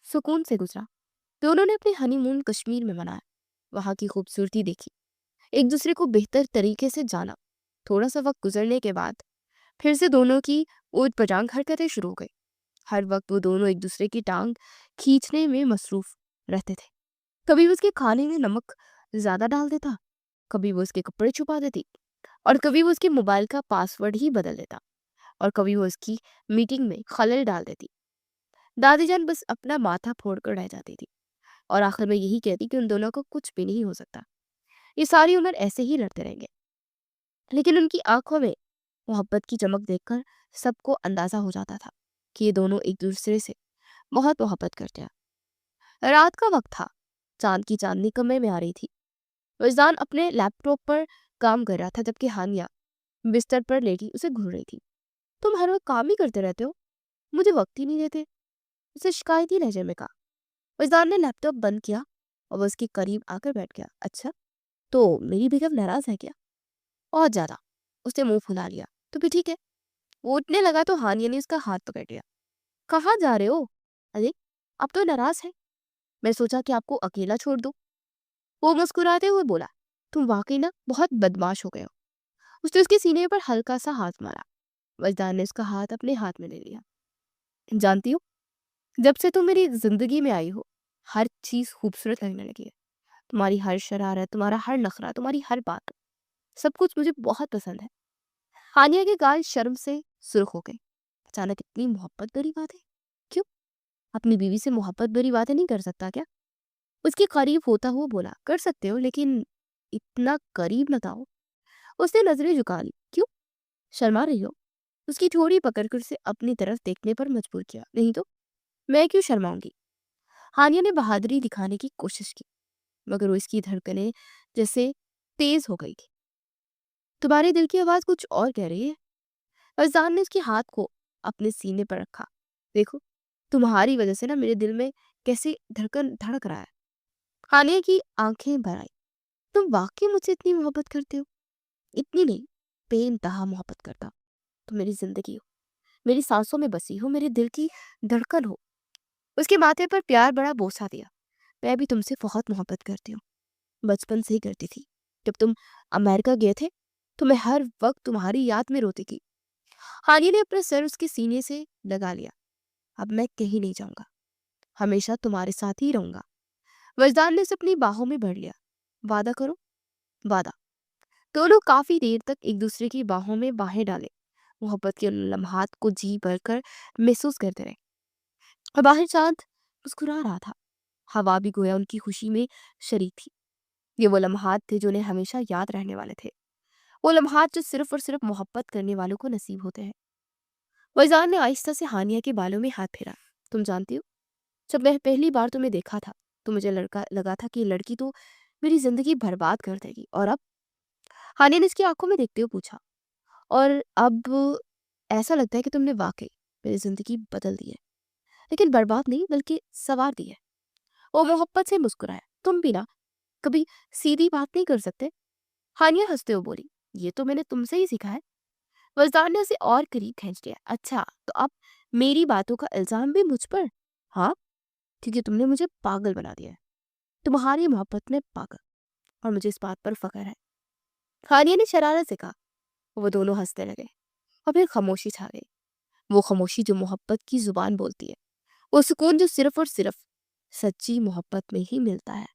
सुकून से गुजरा। दोनों ने अपने हनीमून कश्मीर में मनाया। वहां की खूबसूरती देखी, एक दूसरे को बेहतर तरीके से जाना। थोड़ा सा वक्त गुजरने के बाद फिर से दोनों की ऊट पटांग हरकतें शुरू हो गई। हर वक्त वो दोनों एक दूसरे की टांग खींचने में मसरूफ रहते थे। कभी वो उसके खाने में नमक ज्यादा डाल देता, कभी वो उसके कपड़े छुपा देती, और कभी वो उसके मोबाइल का पासवर्ड ही बदल देता, और कभी वो उसकी मीटिंग में खलल डाल देती। दादी जान बस अपना माथा फोड़ कर रह जाती थी और आखिर में यही कहती कि उन दोनों को कुछ भी नहीं हो सकता, ये सारी उम्र ऐसे ही लड़ते रहेंगे। लेकिन उनकी आंखों में मोहब्बत की चमक देखकर सबको अंदाजा हो जाता था कि ये दोनों एक दूसरे से बहुत मोहब्बत करते हैं। रात का वक्त था, चांद की चांदनी कमरे में आ रही थी। वजदान अपने लैपटॉप पर काम कर रहा था, जबकि हानिया बिस्तर पर लेटी उसे घूर रही थी। तुम हर वक्त काम ही करते रहते हो, मुझे वक्त ही नहीं देते, उसे शिकायती लहजे में कहा। वजदान ने लैपटॉप बंद किया और वो उसके करीब आकर बैठ गया। अच्छा, तो मेरी बेगम नाराज है क्या? और ज्यादा, उसने मुंह फुला लिया। तो भी ठीक है। वो उठने लगा तो हानिया ने उसका हाथ पकड़ लिया। कहाँ जा रहे हो? अरे, अब तो नाराज है, मैं सोचा कि आपको अकेला छोड़ दूं। वो मुस्कुराते हुए बोला, तुम वाकई ना बहुत बदमाश हो गए हो। उसने उसके सीने पर हल्का सा हाथ मारा। वजदान ने उसका हाथ अपने हाथ में ले लिया। जानती हो, जब से तुम मेरी जिंदगी में आई हो, हर चीज खूबसूरत लगने लगी है। तुम्हारी हर शरारत, तुम्हारा हर नखरा, तुम्हारी हर बात, सब कुछ मुझे बहुत पसंद है। हानिया के गाल शर्म से सुर्ख हो गए। अचानक इतनी मोहब्बत भरी बातें? क्यों, अपनी बीवी से मोहब्बत भरी बातें नहीं कर सकता क्या? उसके करीब होता हुआ बोला, कर सकते हो, लेकिन इतना करीब न आओ। उसने नजरें झुका ली। क्यों, शर्मा रही हो? उसकी ठोड़ी पकड़कर उसे अपनी तरफ देखने पर मजबूर किया। नहीं तो मैं क्यों शर्माऊंगी? हानिया ने बहादुरी दिखाने की कोशिश की, मगर वो इसकी धड़कनें जैसे तेज हो गई थी। तुम्हारे दिल की आवाज़ कुछ और कह रही है। फरजान ने उसके हाथ को अपने सीने पर रखा। देखो, तुम्हारी वजह से ना मेरे दिल में कैसे धड़कन धड़क रहा है। हानिया की आंखें भर आई। तुम वाकई मुझसे इतनी मोहब्बत करते हो? इतनी नहीं, बेइंतहा मोहब्बत करता हूं। तुम मेरी जिंदगी हो, मेरी सांसों में बसी हो, मेरे दिल की धड़कन हो। उसके माथे पर प्यार बड़ा बोसा दिया। मैं भी तुमसे बहुत मोहब्बत करती हूँ, बचपन से ही करती थी। जब तुम अमेरिका गए थे तो मैं हर वक्त तुम्हारी याद में रोती थी। हानिया ने अपना सर उसके सीने से लगा लिया। अब मैं कहीं नहीं जाऊंगा, हमेशा तुम्हारे साथ ही रहूंगा। वजदान ने उसे अपनी बाहों में भर लिया। वादा करो। वादा। दोनों काफी देर तक एक दूसरे की बाहों में बाहें डाले, मोहब्बत के उन लम्हात को जी भरकर महसूस करते रहे। और बाहर चांद मुस्कुरा रहा था। हवा भी गोया उनकी खुशी में शरीक थी। ये वो लम्हात थे जो उन्हें हमेशा याद रहने वाले थे। वो लम्हात जो सिर्फ और सिर्फ मोहब्बत करने वालों को नसीब होते हैं। वैजान ने आहिस्ता से हानिया के बालों में हाथ फेरा। तुम जानती हो, जब मैं पहली बार तुम्हें देखा था तो मुझे लड़का लगा था कि ये लड़की तो मेरी जिंदगी बर्बाद कर देगी। और अब? हानिया ने इसकी आंखों में देखते हुए पूछा। और अब ऐसा लगता है कि तुमने वाकई मेरी जिंदगी बदल दी है, लेकिन बर्बाद नहीं बल्कि संवार दी है। वो मोहब्बत से मुस्कुराया। तुम भी ना कभी सीधी बात नहीं कर सकते? हानिया हंसते हुए बोली। ये तो मैंने तुमसे ही सीखा है। वजदान ने उसे और करीब खींच लिया। अच्छा, तो अब मेरी बातों का इल्जाम भी मुझ पर? हाँ, क्योंकि तुमने मुझे पागल बना दिया है। तुम्हारी मोहब्बत में पागल, और मुझे इस बात पर फख्र है। हानिया ने शरारत से कहा। वो दोनों हंसने लगे और फिर खामोशी छा गई। वो खामोशी जो मोहब्बत की जुबान बोलती है, वो सुकून जो सिर्फ और सिर्फ सच्ची मोहब्बत में ही मिलता है।